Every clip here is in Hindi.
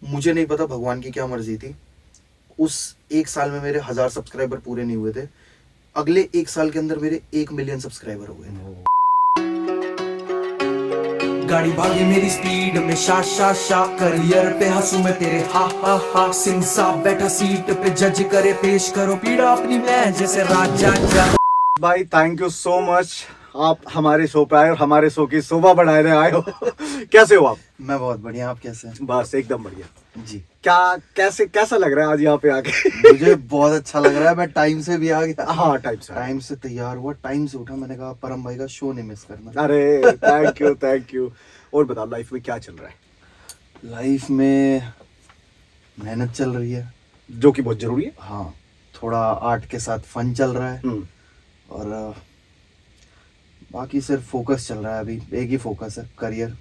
मुझे नहीं पता भगवान की क्या मर्जी थी, उस 1 साल में मेरे 1000 सब्सक्राइबर पूरे नहीं हुए थे, अगले 1 साल के अंदर मेरे 1 मिलियन सब्सक्राइबर हो गए थे। गाड़ी भागे मेरी स्पीड में शा शा शा, करियर पे हंसू मैं तेरे हा हा हा, सिंह साहब बैठा सीट पे जज करे पेश करो पीड़ा अपनी मैं जैसे राजा जा। भाई थैंक यू सो मच, आप हमारे शो पे आए और हमारे शो की शोभा बढ़ाने आए हो। कैसे हो आप? मैं बहुत बढ़िया, आप कैसे हैं? बस एकदम बढ़िया जी, कैसा लग रहा है आज यहाँ पे आके? मुझे बहुत अच्छा लग रहा है, मैं टाइम से भी आ गया। हाँ टाइम से तैयार हुआ, टाइम से उठा, मैंने कहा परम भाई का शो नहीं मिस करना। अरे थैंक यू। और बताओ लाइफ में क्या चल रहा है? लाइफ में मेहनत चल रही है, जो कि बहुत जरूरी है। हाँ, थोड़ा आर्ट के साथ फन चल रहा है, और बाकी सिर्फ फोकस चल रहा है, अभी एक ही फोकस है, करियर,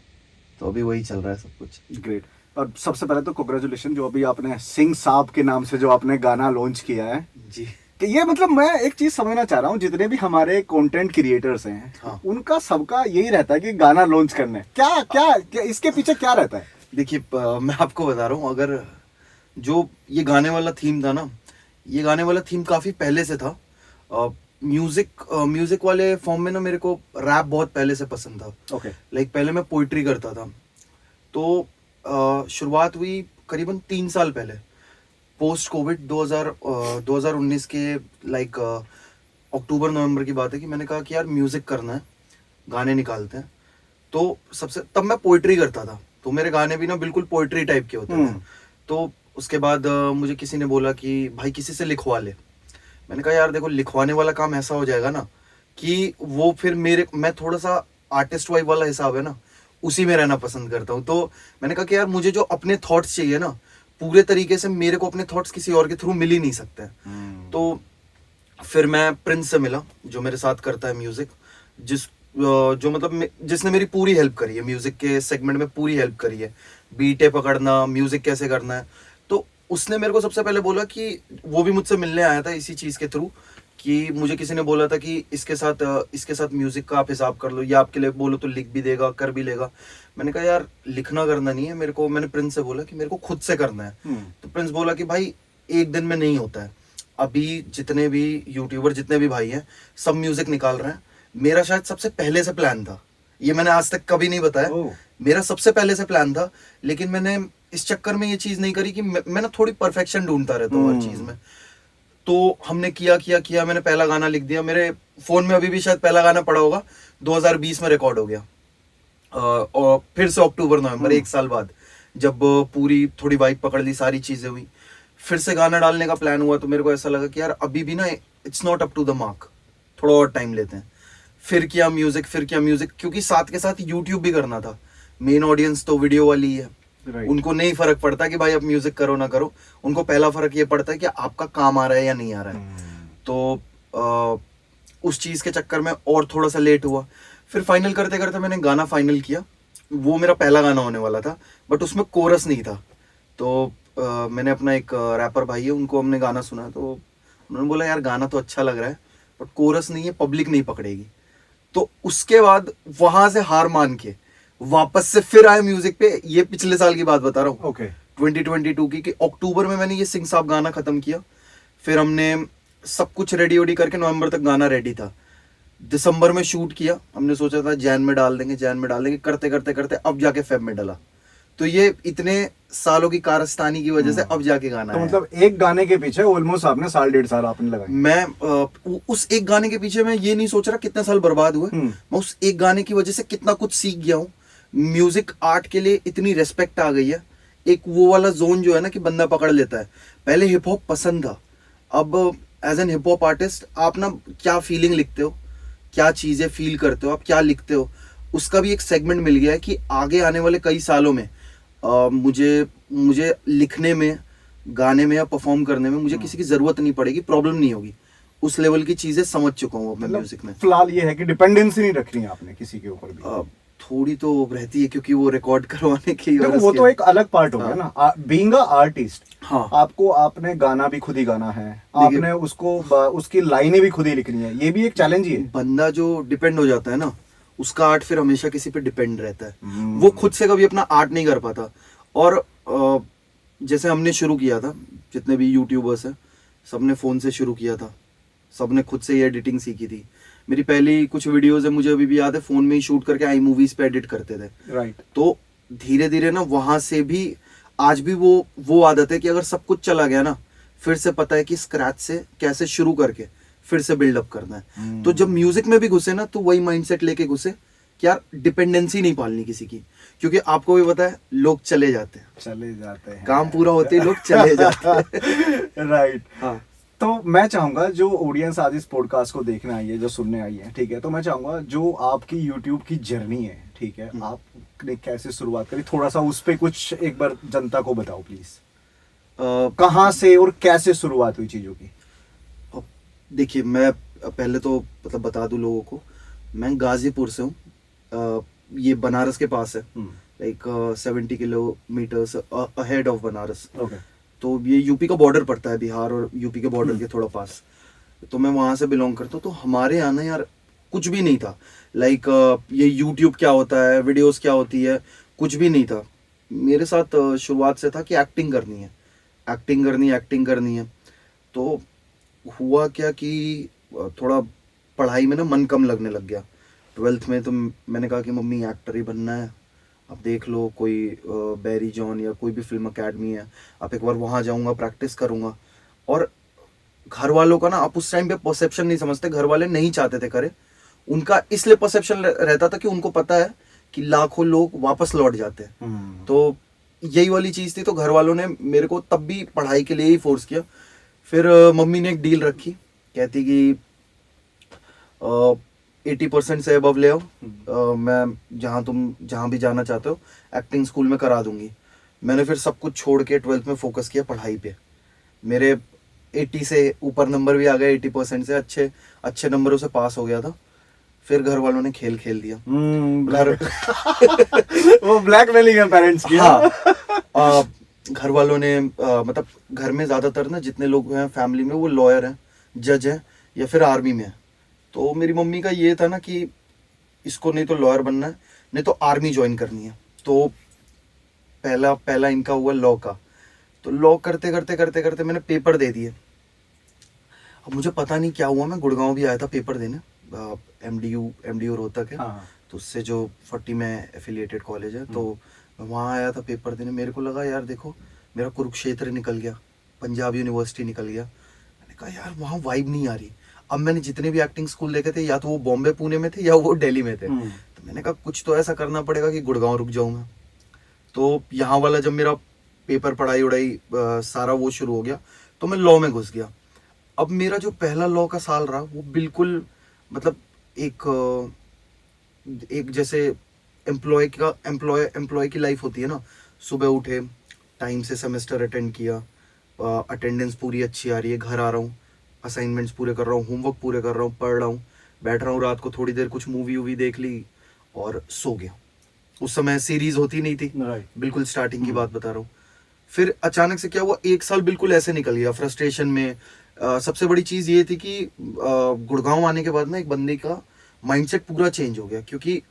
तो अभी वही चल रहा है सब कुछ। ग्रेट। और सबसे पहले तो कांग्रेचुलेशन, जो अभी आपने सिंह साहब के नाम से जो आपने गाना लॉन्च किया है। जी, कि ये मतलब मैं एक चीज समझना चाह रहा हूँ, जितने भी हमारे कंटेंट क्रिएटर्स हैं, हाँ। उनका सबका यही रहता है कि गाना लॉन्च करना है। क्या इसके पीछे क्या रहता है? देखिए, मैं आपको बता रहा हूँ, अगर जो ये गाने वाला थीम था ना, ये गाने वाला थीम काफी पहले से था। म्यूजिक वाले फॉर्म में ना मेरे को रैप बहुत पहले से पसंद था। ओके। लाइक पहले मैं पोइट्री करता था, तो शुरुआत हुई करीबन 3 साल पहले, पोस्ट कोविड 2019 के लाइक अक्टूबर नवंबर की बात है, कि मैंने कहा कि यार म्यूजिक करना है, गाने निकालते हैं। तो सबसे तब मैं पोइट्री करता था, तो मेरे गाने भी ना बिल्कुल पोइट्री टाइप के होते थे। तो उसके बाद मुझे किसी ने बोला कि भाई किसी से लिखवा ले। मैंने कहा यार देखो, लिखवाने वाला काम ऐसा हो जाएगा ना कि वो फिर मैं थोड़ा सा आर्टिस्ट वाइब वाला हिसाब है ना, उसी में रहना पसंद करता हूँ। तो मैंने कहा कि यार मुझे जो अपने थॉट्स चाहिए ना, पूरे तरीके से मेरे को अपने थॉट्स किसी और के थ्रू मिल ही नहीं सकते हैं। तो फिर मैं प्रिंस से मिला, जो मेरे साथ करता है म्यूजिक, जो मतलब जिसने मेरी पूरी हेल्प करी है, म्यूजिक के सेगमेंट में पूरी हेल्प करी है, बीटे पकड़ना, म्यूजिक कैसे करना है। तो उसने मेरे को सबसे पहले बोला कि वो भी मुझसे मिलने आया था इसी चीज के थ्रू, कि मुझे किसी ने बोला था कि इसके साथ म्यूजिक का आप हिसाब कर लो, या आपके लिए बोलो तो लिख भी देगा, कर भी लेगा। मैंने कहा यार लिखना करना नहीं है मेरे को, मैंने प्रिंस से बोला कि मेरे को खुद से करना है। तो प्रिंस बोला कि भाई एक दिन में नहीं होता है, अभी जितने भी यूट्यूबर, जितने भी भाई हैं, सब म्यूजिक निकाल रहे हैं। मेरा शायद सबसे पहले से प्लान था, ये मैंने आज तक कभी नहीं बताया, मेरा सबसे पहले से प्लान था, लेकिन मैंने इस चक्कर में ये चीज नहीं करी कि मैं ना थोड़ी परफेक्शन ढूंढता रहता हूँ हर चीज में। तो हमने किया, मैंने पहला गाना लिख दिया, मेरे फोन में अभी भी शायद पहला गाना पड़ा होगा, 2020 में रिकॉर्ड हो गया। और फिर से अक्टूबर नवंबर 1 साल बाद, जब पूरी थोड़ी वाइब पकड़ ली, सारी चीजें हुई, फिर से गाना डालने का प्लान हुआ। तो मेरे को ऐसा लगा कि यार अभी भी ना it's not up to the mark, थोड़ा और टाइम लेते हैं। फिर किया म्यूजिक, क्योंकि साथ के साथ यूट्यूब भी करना था। मेन ऑडियंस तो वीडियो वाली है, उनको नहीं फर्क पड़ता कि भाई आप म्यूजिक करो ना करो, उनको पहला फर्क ये पड़ता है कि आपका काम आ रहा है या नहीं आ रहा है। तो उस चीज के चक्कर में और थोड़ा सा लेट हुआ। फिर फाइनल करते करते मैंने गाना फाइनल किया, वो मेरा पहला गाना होने वाला था, बट उसमें कोरस नहीं था। तो मैंने अपना एक रैपर भाई है, उनको हमने गाना सुना, तो उन्होंने बोला यार गाना तो अच्छा लग रहा है, बट कोरस नहीं है, पब्लिक नहीं पकड़ेगी। तो उसके बाद वहां से हार मान के वापस से फिर आए म्यूजिक पे। ये पिछले साल की बात बता रहा हूँ, 2022 की, कि अक्टूबर में मैंने ये सिंह साहब गाना खत्म किया। फिर हमने सब कुछ रेडी वेडी करके, नवंबर तक गाना रेडी था, दिसंबर में शूट किया। हमने सोचा था जैन में डाल देंगे, करते करते करते अब जाके फेब में डाला। तो ये इतने सालों की कारस्तानी की वजह से अब जाके गाना तो मतलब एक गाने के पीछे ऑलमोस्ट आपने 1.5 साल आपने लगाए। मैं उस एक गाने के पीछे मैं ये नहीं सोच रहा कितने साल बर्बाद हुए, मैं उस एक गाने की वजह से कितना कुछ सीख गया हूँ। म्यूजिक आर्ट के लिए इतनी रेस्पेक्ट आ गई है, एक वो वाला जोन जो है ना कि बंदा पकड़ लेता है। पहले हिप हॉप पसंद था, अब as an hip hop artist आप ना क्या फीलिंग लिखते हो, क्या चीजें फील करते हो, आप क्या लिखते हो, उसका भी एक सेगमेंट मिल गया है कि आगे आने वाले कई सालों में मुझे लिखने में, गाने में या परफॉर्म करने में मुझे किसी की जरूरत नहीं पड़ेगी, प्रॉब्लम नहीं होगी। उस लेवल की चीजें समझ चुका हूँ अपने म्यूजिक में। फिलहाल ये है कि डिपेंडेंसी नहीं रखनी है आपने किसी के ऊपर भी। थोड़ी तो रहती है, क्योंकि वो रिकॉर्ड करवाने की, देखो वो तो एक अलग पार्ट हो गया ना, बीइंग अ आर्टिस्ट। हाँ, आपने गाना भी खुद ही गाना है, आपने उसकी लाइनें भी खुद ही लिखनी है, ये भी एक चैलेंज ही है। बंदा जो डिपेंड हो जाता है ना, उसका आर्ट फिर हमेशा किसी पे डिपेंड रहता है, वो खुद से कभी अपना आर्ट नहीं कर पाता। और जैसे हमने शुरू किया था, जितने भी यूट्यूबर्स हैं सबने फ़ोन से शुरू किया था, सबने खुद से ही एडिटिंग सीखी थी। मेरी पहली कुछ वीडियोस है, मुझे अभी भी याद है, फ़ोन में ही शूट करके आई मूवीज़ पे एडिट करते थे। राइट। तो धीरे धीरे ना वहाँ से भी आज भी वो आदत है कि अगर सब कुछ चला गया ना, फिर से पता है कि स्क्रैच से कैसे शुरू करके फिर से बिल्डअप करना है। तो जब म्यूजिक में भी घुसे ना, तो वही माइंडसेट लेके घुसे कि यार डिपेंडेंसी नहीं पालनी किसी की, क्योंकि आपको भी पता है लोग चले जाते हैं, चले जाते हैं, काम पूरा होते ही लोग चले जाते हैं। राइट। हाँ, तो मैं चाहूंगा जो ऑडियंस आज इस पॉडकास्ट को देखने आई है, जो सुनने आई है, ठीक है, तो मैं चाहूंगा जो आपकी यूट्यूब की जर्नी है, ठीक है, आपने कैसे शुरुआत करी, थोड़ा सा उस पे कुछ एक बार जनता को बताओ प्लीज। कहाँ से और कैसे शुरुआत हुई चीजों की? देखिए मैं पहले तो मतलब बता दूं लोगों को, मैं गाजीपुर से हूँ। ये बनारस के पास है, like 70 kilometres ahead of Banaras. Okay. तो ये यूपी का बॉर्डर पड़ता है, बिहार और यूपी के बॉर्डर के थोड़ा पास। तो मैं वहाँ से बिलोंग करता हूँ। तो हमारे यहाँ ना यार कुछ भी नहीं था, लाइक ये यूट्यूब क्या होता है, वीडियोस क्या होती है, कुछ भी नहीं था। मेरे साथ शुरुआत से था कि एक्टिंग करनी है, एक्टिंग करनी है। तो हुआ क्या कि थोड़ा पढ़ाई में ना मन कम लगने लग गया 12th में। तो मैंने कहा कि मम्मी एक्टर ही बनना है, अब देख लो कोई बैरी जॉन या कोई भी फिल्म अकेडमी है, आप एक बार वहाँ जाऊँगा, प्रैक्टिस करूँगा। और घर वालों का ना, आप उस टाइम पे परसेप्शन नहीं समझते, घर वाले नहीं चाहते थे करे, उनका इसलिए परसेप्शन रहता था कि उनको पता है कि लाखों लोग वापस लौट जाते हैं। तो यही वाली चीज़ थी। तो घर वालों ने मेरे को तब भी पढ़ाई के लिए ही फोर्स किया। फिर मम्मी ने एक डील रखी, कहती कि 80% से अबव ले आओ, मैं जहाँ भी जाना चाहते हो एक्टिंग स्कूल में करा दूंगी। मैंने फिर सब कुछ छोड़ के 12th में फोकस किया पढ़ाई पे। मेरे 80 से ऊपर नंबर भी आ गए, 80% से अच्छे नंबरों से पास हो गया था। फिर घर वालों ने खेल दिया। वो ब्लैकमेलिंग है पेरेंट्स की। हाँ, घर वालों ने मतलब घर में ज्यादातर ना जितने लोग हैं फैमिली में, वो लॉयर हैं, जज हैं या फिर आर्मी में है। तो मेरी मम्मी का ये था ना कि इसको नहीं तो लॉयर बनना है, नहीं तो आर्मी ज्वाइन करनी है। तो पहला इनका हुआ लॉ का। तो लॉ करते करते मैंने पेपर दे दिए। अब मुझे पता नहीं क्या हुआ, मैं गुड़गांव भी आया था पेपर देने, एमडीयू रोहतक है। हाँ। तो उससे जो 40 में एफिलिएटेड कॉलेज है, तो मैं वहाँ आया था पेपर देने। मेरे को लगा यार देखो, मेरा कुरुक्षेत्र निकल गया, पंजाब यूनिवर्सिटी निकल गया। मैंने कहा यार वहाँ वाइब नहीं आ रही। अब मैंने जितने भी एक्टिंग स्कूल देखे थे, या तो वो बॉम्बे पुणे में थे या वो दिल्ली में थे। तो मैंने कहा कुछ तो ऐसा करना पड़ेगा कि गुड़गांव रुक जाऊँ मैं। तो यहाँ वाला जब मेरा पेपर पढ़ाई उड़ाई सारा वो शुरू हो गया, तो मैं लॉ में घुस गया। अब मेरा जो पहला लॉ का साल रहा, वो बिल्कुल मतलब एक जैसे एम्प्लॉय की लाइफ होती है ना। सुबह उठे, टाइम से सेमेस्टर अटेंड किया, अटेंडेंस पूरी अच्छी आ रही है, घर आ रहा हूँ, असाइनमेंट्स पूरे कर रहा हूँ, होमवर्क पूरे कर रहा हूँ, पढ़ रहा हूँ, बैठ रहा हूँ, रात को थोड़ी देर कुछ मूवी वूवी देख ली और सो गया। उस समय सीरीज होती नहीं थी, बिल्कुल स्टार्टिंग की बात बता रहा हूँ। फिर अचानक से क्या हुआ, एक साल बिल्कुल ऐसे निकल गया फ्रस्ट्रेशन में। सबसे बड़ी चीज़ ये थी कि गुड़गांव आने के बाद ना एक बंदे का माइंडसेट पूरा चेंज हो गया। क्योंकि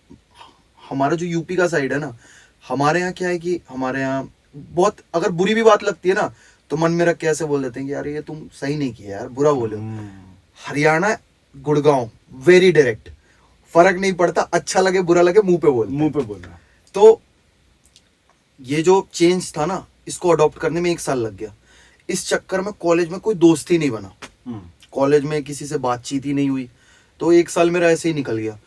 हमारा जो यूपी का साइड है ना, हमारे यहाँ क्या है कि हमारे यहाँ बहुत अगर बुरी भी बात लगती है ना, तो मन में रख के ऐसे बोल देते हैं कि यार ये तुम सही नहीं किया यार, बुरा बोले। हरियाणा गुड़गांव वेरी डायरेक्ट, फर्क नहीं पड़ता, अच्छा लगे बुरा लगे मुंह पे बोलना। तो ये जो चेंज था ना, इसको अडॉप्ट करने में 1 साल लग गया। इस चक्कर में कॉलेज में कोई दोस्त ही नहीं बना, कॉलेज में किसी से बातचीत ही नहीं हुई। तो 1 साल मेरा ऐसे ही निकल गया।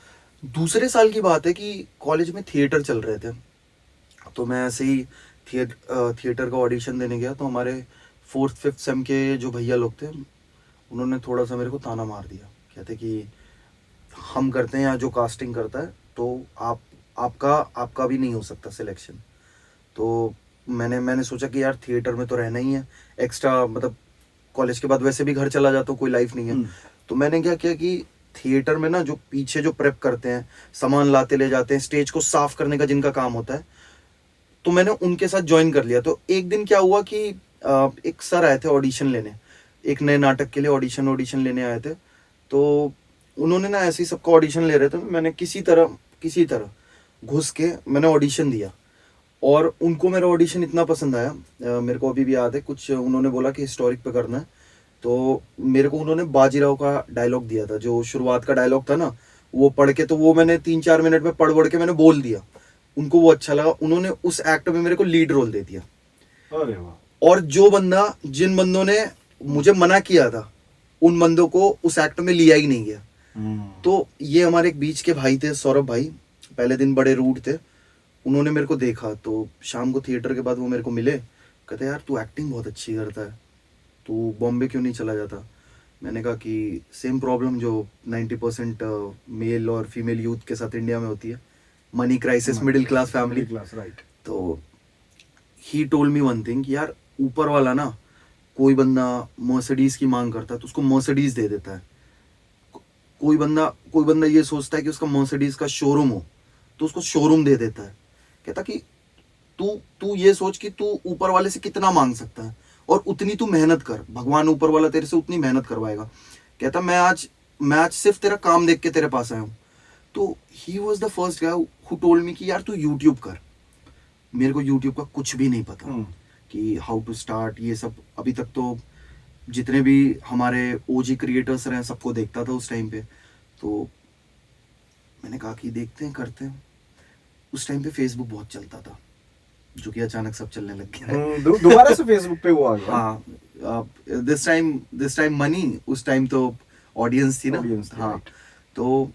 दूसरे साल की बात है कि कॉलेज में थिएटर चल रहे थे। तो मैं ऐसे ही थिएटर का ऑडिशन देने गया। तो हमारे 4th 5th सेम के जो भैया लोग थे, उन्होंने थोड़ा सा मेरे को ताना मार दिया। कहते कि हम करते हैं, या जो कास्टिंग करता है, तो आपका भी नहीं हो सकता सिलेक्शन। तो मैंने सोचा कि यार थिएटर में तो रहना ही है, एक्स्ट्रा मतलब कॉलेज के बाद वैसे भी घर चला जाता हूँ, कोई लाइफ नहीं है। तो मैंने क्या किया कि थिएटर में ना जो पीछे जो प्रेप करते हैं, सामान लाते ले जाते हैं, स्टेज को साफ करने का जिनका काम होता है, तो मैंने उनके साथ ज्वाइन कर लिया। तो एक दिन क्या हुआ कि एक सर आए थे ऑडिशन लेने, एक नए नाटक के लिए ऑडिशन लेने आए थे। तो उन्होंने ना ऐसे ही सबका ऑडिशन ले रहे थे। मैंने किसी तरह घुस के मैंने ऑडिशन दिया। और उनको मेरा ऑडिशन इतना पसंद आया, मेरे को अभी भी याद है, कुछ उन्होंने बोला कि हिस्टोरिक पे करना है, तो मेरे को उन्होंने बाजीराव का डायलॉग दिया था, जो शुरुआत का डायलॉग था ना, वो पढ़ के, तो वो मैंने 3-4 मिनट में पढ़ के मैंने बोल दिया, उनको वो अच्छा लगा, उन्होंने उस एक्ट में मेरे को लीड रोल दे दिया। अरे वाह। और जिन बंदों ने मुझे मना किया था, उन बंदों को उस एक्ट में लिया ही नहीं गया। तो ये हमारे एक बीच के भाई थे, सौरभ भाई, पहले दिन बड़े रूड थे, उन्होंने मेरे को देखा, तो शाम को थिएटर के बाद वो मेरे को मिले, कहते यार तू एक्टिंग बहुत अच्छी करता है, तू बॉम्बे क्यों नहीं चला जाता। मैंने कहा कि सेम प्रॉब्लम जो 90% मेल और फीमेल यूथ के साथ इंडिया में होती है, money crisis, middle class family. Right. तो he told me one thing, यार ऊपर वाला ना, कोई बंदा मर्सिडीज की मांग करता है तो उसको मर्सिडीज दे देता है, कोई बंदा ये सोचता है कि उसका मर्सिडीज का शोरूम हो तो उसको शोरूम दे देता है। कहता कि तू ये सोच कि तू ऊपर वाले से कितना मांग सकता है और उतनी तू मेहनत कर, भगवान ऊपर वाला तेरे से उतनी मेहनत करवाएगा। कहता मैं आज सिर्फ तेरा काम देख के तेरे पास आया हूँ। तो he was the first guy who told me कि यार तू यूट्यूब कर। मेरे को यूट्यूब का कुछ भी नहीं पता कि हाउ टू स्टार्ट, ये सब अभी तक तो जितने भी हमारे ओजी क्रिएटर्स रहे सबको देखता था उस टाइम पे। तो मैंने कहा कि देखते हैं, करते हैं। उस टाइम पे फेसबुक बहुत चलता था, जो कि अचानक सब चलने लग गया है। दोबारा से फेसबुक पे वो आ गया। हाँ, दिस टाइम मनी, उस टाइम तो ऑडियंस थी ना। हाँ, right. तो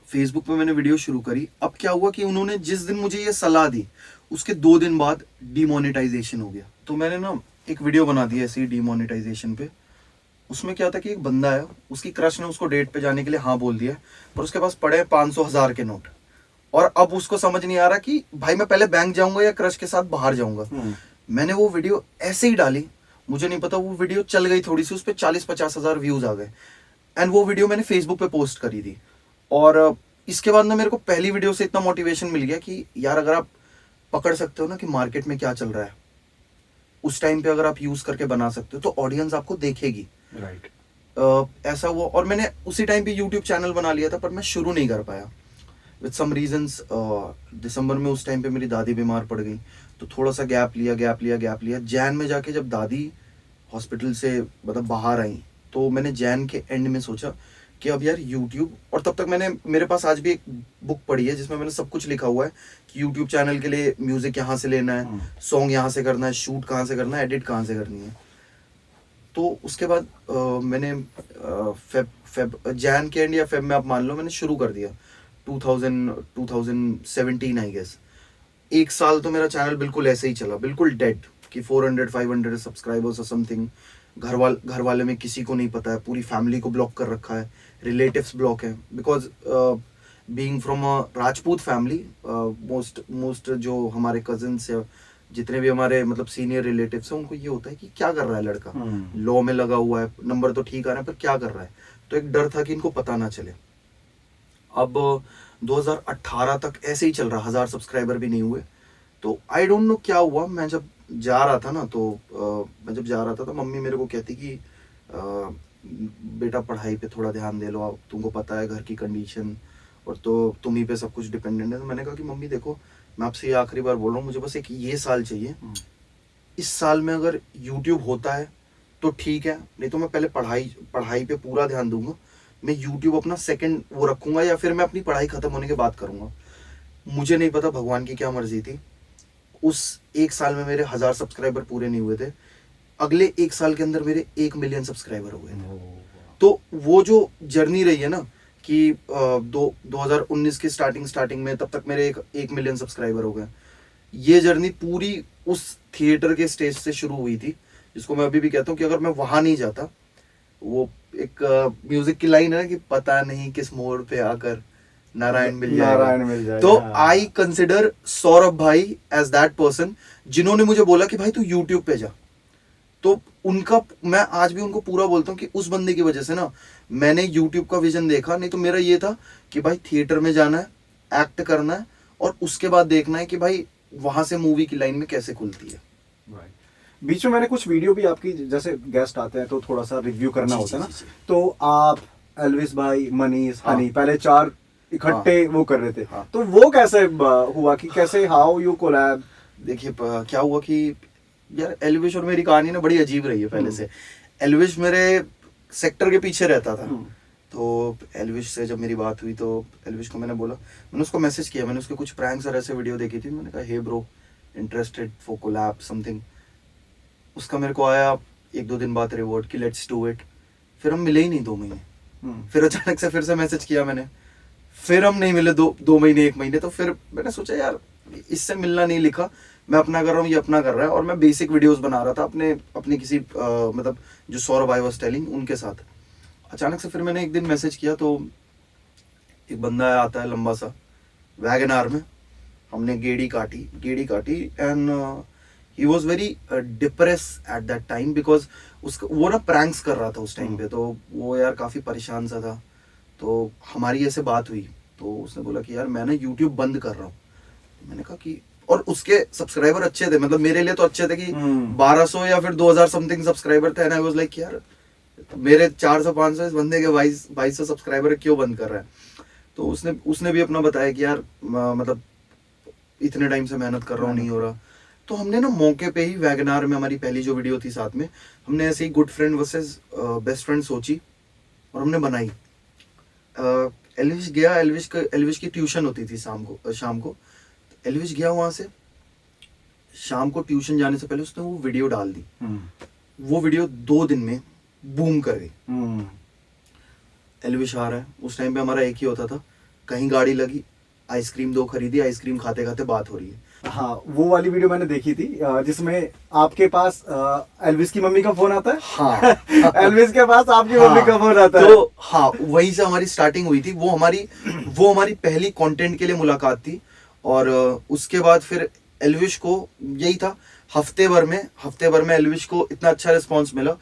फेसबुक पे मैंने वीडियो शुरू करी। अब क्या हुआ कि उन्होंने जिस दिन मुझे ये सलाह दी, उसके 2 दिन बाद डीमोनेटाइजेशन हो गया। तो मैंने ना एक वीडियो बना दी ऐसे ही डीमोनेटाइजेशन पे। उसमें क्या था कि एक बंदा है, उसकी क्रश ने उसको डेट पे जाने के लिए हाँ बोल दिया, पर उसके पास पड़े 500,000 के नोट, और अब उसको समझ नहीं आ रहा कि भाई मैं पहले बैंक जाऊंगा या क्रश के साथ बाहर जाऊंगा। मैंने वो वीडियो ऐसे ही डाली, मुझे नहीं पता वो वीडियो चल गई थोड़ी सी, उस पर 40-50 हजार व्यूज आ गए, एंड वो वीडियो मैंने फेसबुक पे पोस्ट करी थी। और इसके बाद ना मेरे को पहली वीडियो से इतना मोटिवेशन मिल गया कि यार अगर आप पकड़ सकते हो ना कि मार्केट में क्या चल रहा है, उस टाइम पे अगर आप यूज करके बना सकते हो तो ऑडियंस आपको देखेगी। राइट। ऐसा हुआ, और मैंने उसी टाइम पे यूट्यूब चैनल बना लिया था, पर मैं शुरू नहीं कर पाया विद सम रीजंस। दिसंबर में उस टाइम पे मेरी दादी बीमार पड़ गई, तो थोड़ा सा गैप लिया। जैन में जाके जब दादी हॉस्पिटल से मतलब बाहर आई, तो मैंने जैन के एंड में सोचा कि अब यार यूट्यूब, और तब तक मेरे पास आज भी एक बुक पढ़ी है जिसमें मैंने सब कुछ लिखा हुआ है कि यूट्यूब चैनल के लिए म्यूजिक यहाँ से लेना है, सॉन्ग यहाँ से करना है, शूट कहाँ से करना है, एडिट कहाँ से करनी है। तो उसके बाद मैंने जैन के एंड या फेब में आप मान लो मैंने शुरू कर दिया 2017 आई गेस। 1 साल तो मेरा चैनल बिल्कुल ऐसे ही चला, बिल्कुल डेड, कि 400-500 सब्सक्राइबर्स और समथिंग। घर वाले में किसी को नहीं पता है, पूरी फैमिली को ब्लॉक कर रखा है, रिलेटिव्स ब्लॉक है, because being from a Rajput family, most जो हमारे कजिन्स या जितने भी हमारे मतलब सीनियर रिलेटिव्स हैं, उनको ये होता है कि क्या कर रहा है लड़का, लॉ में लगा हुआ है, नंबर तो ठीक आ रहा है, पर क्या कर रहा है। तो एक डर था कि इनको पता ना चले। अब 2018 तक ऐसे ही चल रहा, 1000 सब्सक्राइबर भी नहीं हुए। तो आई डोंट नो क्या हुआ, मैं जब जा रहा था ना, तो मम्मी मेरे को कहती कि बेटा पढ़ाई पे थोड़ा ध्यान दे लो, तुमको पता है घर की कंडीशन, और तो तुम ही पे सब कुछ डिपेंडेंट है। तो मैंने कहा कि मम्मी देखो, मैं आपसे ये आखिरी बार बोल रहा हूँ, मुझे बस एक ये साल चाहिए, इस साल में अगर यूट्यूब होता है तो ठीक है, नहीं तो मैं पहले पढ़ाई पे पूरा ध्यान दूंगा। मैं यूट्यूब अपना सेकंड वो रखूंगा, या फिर मैं अपनी पढ़ाई खत्म होने के बाद करूंगा। मुझे नहीं पता भगवान की क्या मर्जी थी, उस 1 साल में मेरे 1000 सब्सक्राइबर पूरे नहीं हुए थे, अगले 1 साल के अंदर मेरे 1 मिलियन सब्सक्राइबर हो गए थे। तो वो जो जर्नी रही है ना कि 2019 की स्टार्टिंग में, तब तक मेरे 1 मिलियन सब्सक्राइबर हो गए। ये जर्नी पूरी उस थिएटर के स्टेज से शुरू हुई थी, जिसको मैं अभी भी कहता हूँ कि अगर मैं वहां नहीं जाता, वो एक म्यूजिक की लाइन है ना कि पता नहीं किस मोड़ पे आकर नारायण मिल जाएगा। तो आई कंसिडर सौरभ भाई एज दैट पर्सन जिन्होंने मुझे बोला कि भाई तू यूट्यूब पे जा। तो उनका मैं आज भी उनको पूरा बोलता हूँ कि उस बंदे की वजह से ना मैंने यूट्यूब का विजन देखा। नहीं तो मेरा ये था कि भाई थिएटर में जाना है, एक्ट करना है, और उसके बाद देखना है कि भाई वहां से मूवी की लाइन में कैसे खुलती है। बीच में मैंने कुछ वीडियो भी आपकी, जैसे गेस्ट आते हैं तो थोड़ा सा रिव्यू करना होता है ना, तो आप एल्विस भाई, मनीष, हनी, पहले 4 इकट्ठे वो कर रहे थे। हाँ। तो वो कैसे हुआ कि कैसे हाउ यू कोलैब? देखिए क्या हुआ कि यार एलविश और मेरी कहानी ना बड़ी अजीब रही है पहले से। एलविश मेरे सेक्टर के पीछे रहता था। तो एलविश से जब मेरी बात हुई तो एलविश को मैंने बोला, मैंने उसको मैसेज किया, मैंने उसके कुछ प्रैंक्स और ऐसे वीडियो देखी थी, मैंने कहा hey bro interested for collab something. उसका मेरे को आया 1-2 दिन बाद रिवॉर्ड कि लेट्स डू इट। फिर हम मिले ही नहीं 2 महीने। फिर अचानक से फिर से मैसेज किया मैंने, फिर हम नहीं मिले 2 महीने 1 महीने। तो फिर मैंने सोचा यार इससे मिलना नहीं लिखा, मैं अपना कर रहा हूँ, ये अपना कर रहा है। और मैं बेसिक वीडियोस बना रहा था अपने किसी मतलब जो सौरभ आई वाज टेलिंग उनके साथ। अचानक से फिर मैंने एक दिन मैसेज किया तो एक बंदा आता है लंबा सा वैगनार में, हमने गेड़ी काटी and he was very depress at that time because उसका वो ना प्रैंक्स कर रहा था उस टाइम पे। तो वो यार काफ़ी परेशान सा था। तो हमारी ऐसे बात हुई तो उसने बोला कि यार मैं ना यूट्यूब बंद कर रहा हूँ। मैंने कहा कि और उसके सब्सक्राइबर अच्छे थे, मतलब मेरे लिए तो अच्छे थे कि 1200 या फिर 2000 समथिंग सब्सक्राइबर थे। एंड आई वाज लाइक यार मेरे 400-500 इस बंदे के 2200 सब्सक्राइबर क्यों बंद कर रहा है। तो उसने भी अपना बताया कि यार मतलब इतने टाइम से मेहनत कर रहा हूँ, नहीं हो रहा। तो हमने ना मौके पे ही वैगनार में हमारी पहली जो वीडियो थी साथ में, हमने ऐसे ही good friend versus best friend सोची और हमने बनाई। एलविश गया, एलविश की ट्यूशन होती थी शाम को। एलविश गया वहां से, शाम को ट्यूशन जाने से पहले उसने वो वीडियो डाल दी। वो वीडियो 2 दिन में बूम कर गई। एलविश आ रहा है, उस टाइम पे हमारा एक ही होता था, कहीं गाड़ी लगी, आइसक्रीम 2 खरीदी, आइसक्रीम खाते खाते बात हो रही है। हाँ, वो वाली वीडियो मैंने देखी थी जिसमें आपके पास एल्विस की मम्मी का फोन आता है। हाँ एल्विस के पास आपकी मम्मी का फोन आता है। तो हाँ, वहीं से हमारी स्टार्टिंग हुई थी। वो हमारी पहली कंटेंट के लिए मुलाकात थी। और उसके बाद फिर एलविश को यही था, हफ्ते भर में एलविश को इतना अच्छा रिस्पांस मिला।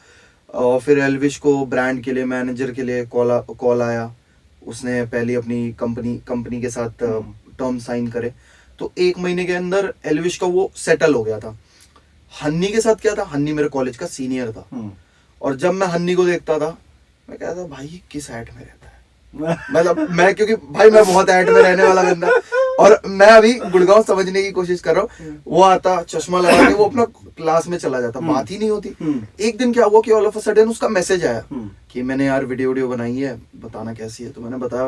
और फिर एलविश को ब्रांड के लिए, मैनेजर के लिए कॉल आया। उसने पहले अपनी कंपनी के साथ टर्म साइन करे। तो 1 महीने के अंदर एलविश का वो सेटल हो गया था। हन्नी के साथ क्या था, हन्नी मेरे कॉलेज का सीनियर था। और जब मैं हन्नी को देखता था मैं कहता था भाई किस ऐड में रहता है। मतलब मैं, क्योंकि भाई मैं बहुत ऐड में रहने वाला बंदा, और मैं अभी गुड़गांव समझने की कोशिश कर रहा हूँ। वो आता चश्मा लगा के, वो अपना क्लास में चला जाता, बात ही नहीं होती। एक दिन क्या हुआ कि ऑल ऑफ अ सडन उसका मैसेज आया कि मैंने यार वीडियो बनाई है, बताना कैसी है। तो मैंने बताया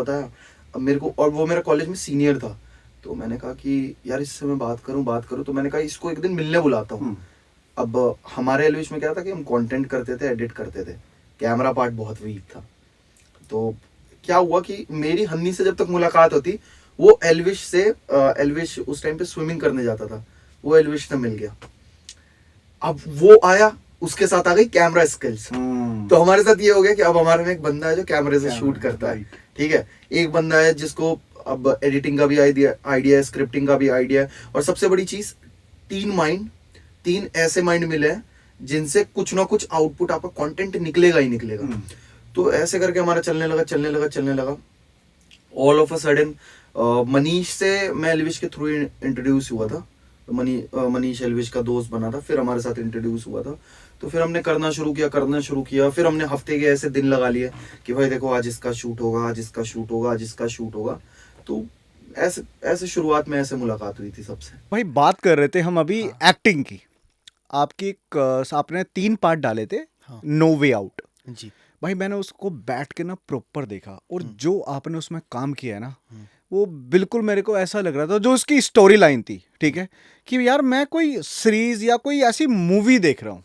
अब मेरे को, और वो मेरा कॉलेज में सीनियर था। तो मैंने कहा कि यार इससे मैं बात करूं। तो मैंने कहा इसको एक दिन मिलने बुलाता हूँ। अब हमारे एलविश में क्या था कि हम कंटेंट करते थे, एडिट करते थे, कैमरा पार्ट बहुत वीक था। तो क्या हुआ कि मेरी हन्नी से जब तक मुलाकात होती, वो एलविश उस टाइम पे स्विमिंग करने जाता था, वो एलविश से मिल गया। अब वो आया, उसके साथ आ गई कैमरा स्किल्स। तो हमारे साथ ये हो गया कि अब हमारे में एक बंदा है जो कैमरे से शूट करता है, ठीक है। एक बंदा है जिसको अब एडिटिंग का भी आइडिया है, स्क्रिप्टिंग का भी आइडिया है। और सबसे बड़ी चीज, 3 ऐसे माइंड मिले हैं जिनसे कुछ ना कुछ आउटपुट, आपका कंटेंट निकलेगा ही निकलेगा। तो ऐसे करके हमारा चलने लगा। All of a sudden Manish से मैं एलविश के थ्रू इंट्रोड्यूस हुआ था। तो मनीष एलविश का दोस्त बना था, फिर हमारे साथ इंट्रोड्यूस हुआ था। तो फिर हमने करना शुरू किया। फिर हमने हफ्ते के ऐसे दिन लगा लिए कि भाई देखो आज इसका शूट होगा। तो ऐसे शुरुआत में ऐसे मुलाकात हुई थी सबसे। भाई बात कर रहे थे हम अभी एक्टिंग की। आपने 3 पार्ट डाले थे, नो वे आउट जी भाई। मैंने उसको बैठ के ना प्रॉपर देखा, और जो आपने उसमें काम किया है ना, वो बिल्कुल मेरे को ऐसा लग रहा था, जो उसकी स्टोरी लाइन थी, ठीक है, कि यार मैं कोई सीरीज या कोई ऐसी मूवी देख रहा हूँ।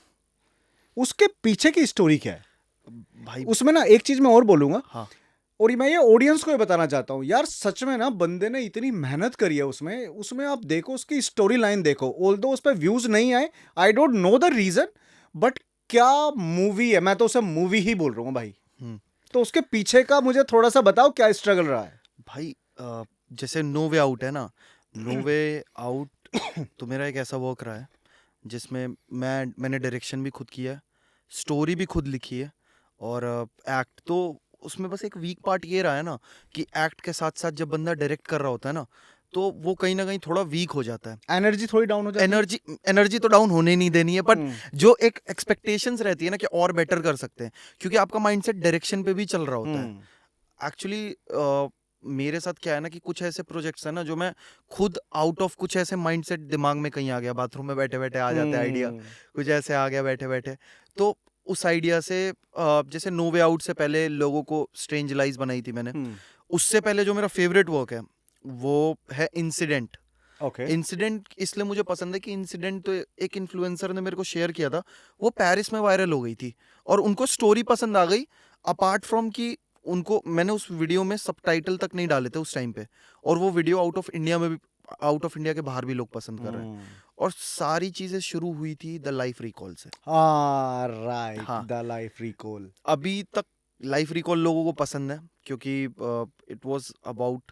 उसके पीछे की स्टोरी क्या है भाई? उसमें ना एक चीज मैं और बोलूंगा, हाँ, और मैं ये ऑडियंस को ये बताना चाहता हूँ यार, सच में ना बंदे ने इतनी मेहनत करी है उसमें आप देखो, उसकी स्टोरी लाइन देखो। ऑल्दो उस पर व्यूज नहीं आए, I don't know the reason, but क्या मूवी है, मैं तो उसे मूवी ही बोल रहा हूँ भाई। तो उसके पीछे का मुझे थोड़ा सा बताओ, क्या स्ट्रगल रहा है भाई? जैसे नो वे आउट है ना, नो वे आउट तो मेरा एक ऐसा वर्क रहा है जिसमें मैंने डायरेक्शन भी खुद किया है, स्टोरी भी खुद लिखी है, और एक्ट तो उसमें बस एक वीक पार्ट ये रहा है ना कि एक्ट के साथ साथ जब बंदा डायरेक्ट कर रहा होता है ना, तो वो कहीं ना कहीं थोड़ा वीक हो जाता है, एनर्जी थोड़ी डाउन हो जाती है। एनर्जी तो डाउन होने नहीं देनी है, बट जो एक एक्सपेक्टेशंस रहती है ना कि और बेटर कर सकते हैं, क्योंकि आपका माइंडसेट डायरेक्शन पे भी चल रहा होता है। एक्चुअली मेरे साथ क्या है ना कि कुछ ऐसे प्रोजेक्ट्स है ना जो मैं खुद आउट ऑफ कुछ ऐसे माइंडसेट दिमाग में कहीं आ गया, बाथरूम में बैठे बैठे आ जाता है आइडिया, कुछ ऐसे आ गया बैठे बैठे, तो उस आइडिया से जैसे नो वे आउट से पहले लोगों को स्ट्रेंज लाइज बनाई थी मैंने, उससे पहले जो मेरा फेवरेट वर्क है वो है इंसिडेंट। ओके। इंसिडेंट इसलिए मुझे पसंद है कि इंसिडेंट तो एक इन्फ्लुएंसर ने मेरे को शेयर किया था, वो पेरिस में वायरल हो गई थी और उनको स्टोरी पसंद आ गई, अपार्ट फ्रॉम कि उनको मैंने उस वीडियो में सबटाइटल तक नहीं डाले थे उस टाइम पे, और वो वीडियो आउट ऑफ इंडिया में भी, आउट ऑफ इंडिया के बाहर भी लोग पसंद कर रहे हैं। और सारी चीजें शुरू हुई थी द लाइफ रिकॉल से। राइट, हाँ। The life recall. अभी तक लाइफ रिकॉल लोगों को पसंद है क्योंकि इट वाज अबाउट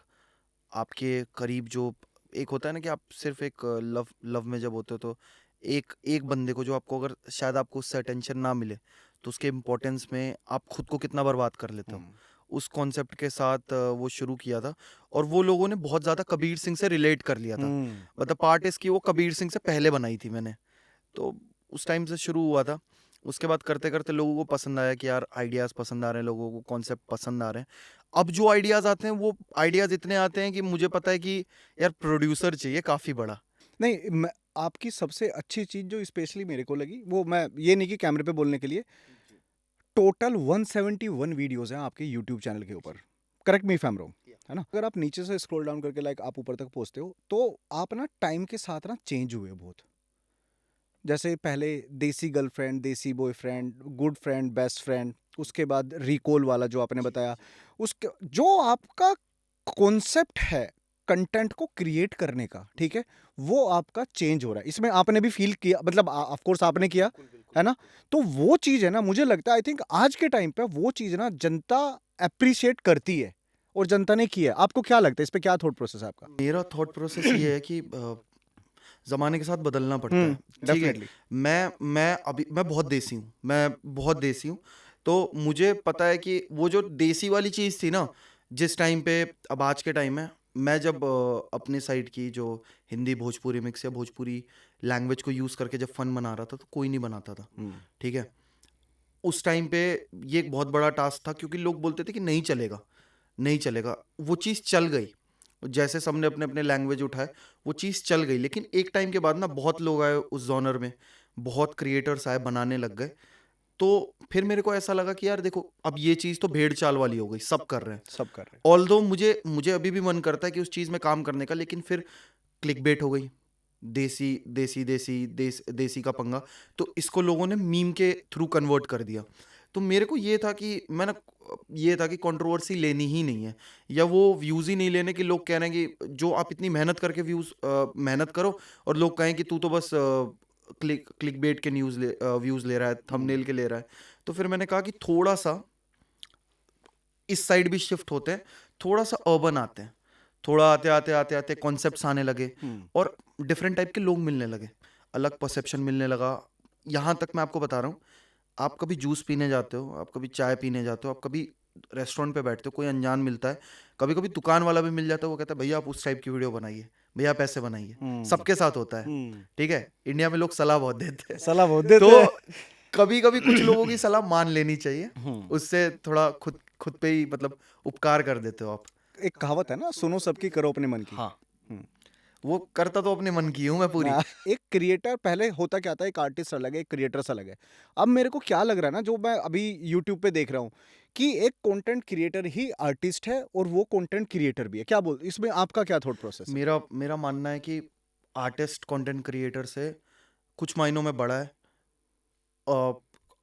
आपके करीब जो एक होता है ना कि आप सिर्फ एक लव लव में जब होते हो तो एक एक बंदे को जो आपको अगर शायद आपको उससे अटेंशन ना मिले तो उसके इम्पोर्टेंस में आप खुद को कितना बर्बाद कर लेते हो, उस कॉन्सेप्ट के साथ वो शुरू किया था। और वो लोगों ने बहुत ज़्यादा कबीर सिंह से रिलेट कर लिया था, मतलब पार्ट इसकी वो कबीर सिंह से पहले बनाई थी मैंने, तो उस टाइम से शुरू हुआ था। उसके बाद करते करते लोगों को पसंद आया कि यार आइडियाज़ पसंद आ रहे हैं, लोगों को कॉन्सेप्ट पसंद आ रहे हैं। अब जो आइडियाज़ आते हैं वो आइडियाज़ इतने आते हैं कि मुझे पता है कि यार प्रोड्यूसर चाहिए काफ़ी बड़ा। नहीं, आपकी सबसे अच्छी चीज जो स्पेशली मेरे को लगी, वो मैं ये नहीं कि कैमरे पे बोलने के लिए, टोटल 171 वीडियोस हैं आपके यूट्यूब चैनल के ऊपर, correct me if I am wrong, है ना? अगर आप नीचे से स्क्रॉल डाउन करके लाइक आप ऊपर तक पहुंचते हो तो आप ना टाइम के साथ ना चेंज हुए बहुत। जैसे पहले देसी गर्लफ्रेंड, देसी boyfriend, good friend, best friend, उसके बाद रिकॉल वाला जो आपने बताया, उसके जो आपका कॉन्सेप्ट है कंटेंट को क्रिएट करने का, ठीक है, वो आपका चेंज हो रहा है। इसमें आपने भी फील किया, मतलब ऑफ कोर्स आपने किया, है ना? तो वो चीज़ है ना, मुझे लगता है आई थिंक आज के टाइम पे वो चीज़ ना जनता अप्रिशिएट करती है और जनता ने की है। आपको क्या लगता है इस पे, क्या थॉट प्रोसेस है आपका? मेरा थॉट प्रोसेस ये है कि ज़माने के साथ बदलना पड़ता है, ठीक है। डेफिनेटली। मैं बहुत देसी हूँ, मैं बहुत देसी हूँ, तो मुझे पता है कि वो जो देसी वाली चीज़ थी ना, जिस टाइम पे, अब आज के टाइम में मैं जब अपने साइड की जो हिंदी भोजपुरी मिक्स या भोजपुरी लैंग्वेज को यूज़ करके जब फन बना रहा था तो कोई नहीं बनाता था, ठीक है। उस टाइम पे ये एक बहुत बड़ा टास्क था क्योंकि लोग बोलते थे कि नहीं चलेगा, नहीं चलेगा। वो चीज़ चल गई, जैसे सबने अपने अपने लैंग्वेज उठाए वो चीज़ चल गई, लेकिन एक टाइम के बाद ना बहुत लोग आए उस जॉनर में, बहुत क्रिएटर्स आए बनाने लग गए, तो फिर मेरे को ऐसा लगा कि यार देखो अब ये चीज़ तो भेड़ चाल वाली हो गई, सब कर रहे हैं। सब कर रहे ऑल्दो मुझे मुझे अभी भी मन करता है कि उस चीज़ में काम करने का, लेकिन फिर क्लिकबेट हो गई, देसी देसी देसी देसी का पंगा, तो इसको लोगों ने मीम के थ्रू कन्वर्ट कर दिया। तो मेरे को ये था कि ये था कि कंट्रोवर्सी लेनी ही नहीं है, या वो व्यूज़ ही नहीं लेने कि लोग कह रहे हैं कि जो आप इतनी मेहनत करके मेहनत करो और लोग कहें कि तू तो बस क्लिकबेट के व्यूज़ ले रहा है, थंबनेल के ले रहा है। तो फिर मैंने कहा कि थोड़ा सा इस साइड भी शिफ्ट होते हैं, थोड़ा सा अर्बन आते हैं, थोड़ा आते आते आते आते कॉन्सेप्ट्स आने लगे और डिफरेंट टाइप के लोग मिलने लगे, अलग परसेप्शन मिलने लगा। यहाँ तक मैं आपको बता रहा हूँ, आप कभी जूस पीने जाते हो, आप कभी चाय पीने जाते हो, आप कभी रेस्टोरेंट पे बैठते हो, कोई अनजान मिलता है, कभी कभी दुकान वाला भी मिल जाता है, वो कहता है भैया आप उस टाइप की वीडियो बनाइए, भैया आप ऐसे बनाइए। सबके साथ होता है, ठीक है। इंडिया में लोग सलाह बहुत देते हैं, सलाह बहुत देते तो हैं। कभी कभी कुछ लोगों की सलाह मान लेनी चाहिए, उससे थोड़ा खुद पे ही मतलब उपकार कर देते हो आप। एक कहावत है ना, सुनो सबकी करो अपने मन की। हाँ, वो करता तो अपने मन की हूँ मैं पूरी। एक क्रिएटर पहले होता क्या था, एक आर्टिस्ट अलग है, एक क्रिएटर अलग है। अब मेरे को क्या लग रहा है ना, जो मैं अभी यूट्यूब पे देख रहा हूँ, कि एक कंटेंट क्रिएटर ही आर्टिस्ट है और वो कंटेंट क्रिएटर भी है। क्या बोल, इसमें आपका क्या थॉट प्रोसेस है? मेरा मानना है कि आर्टिस्ट कंटेंट क्रिएटर से कुछ मायनों में बड़ा है।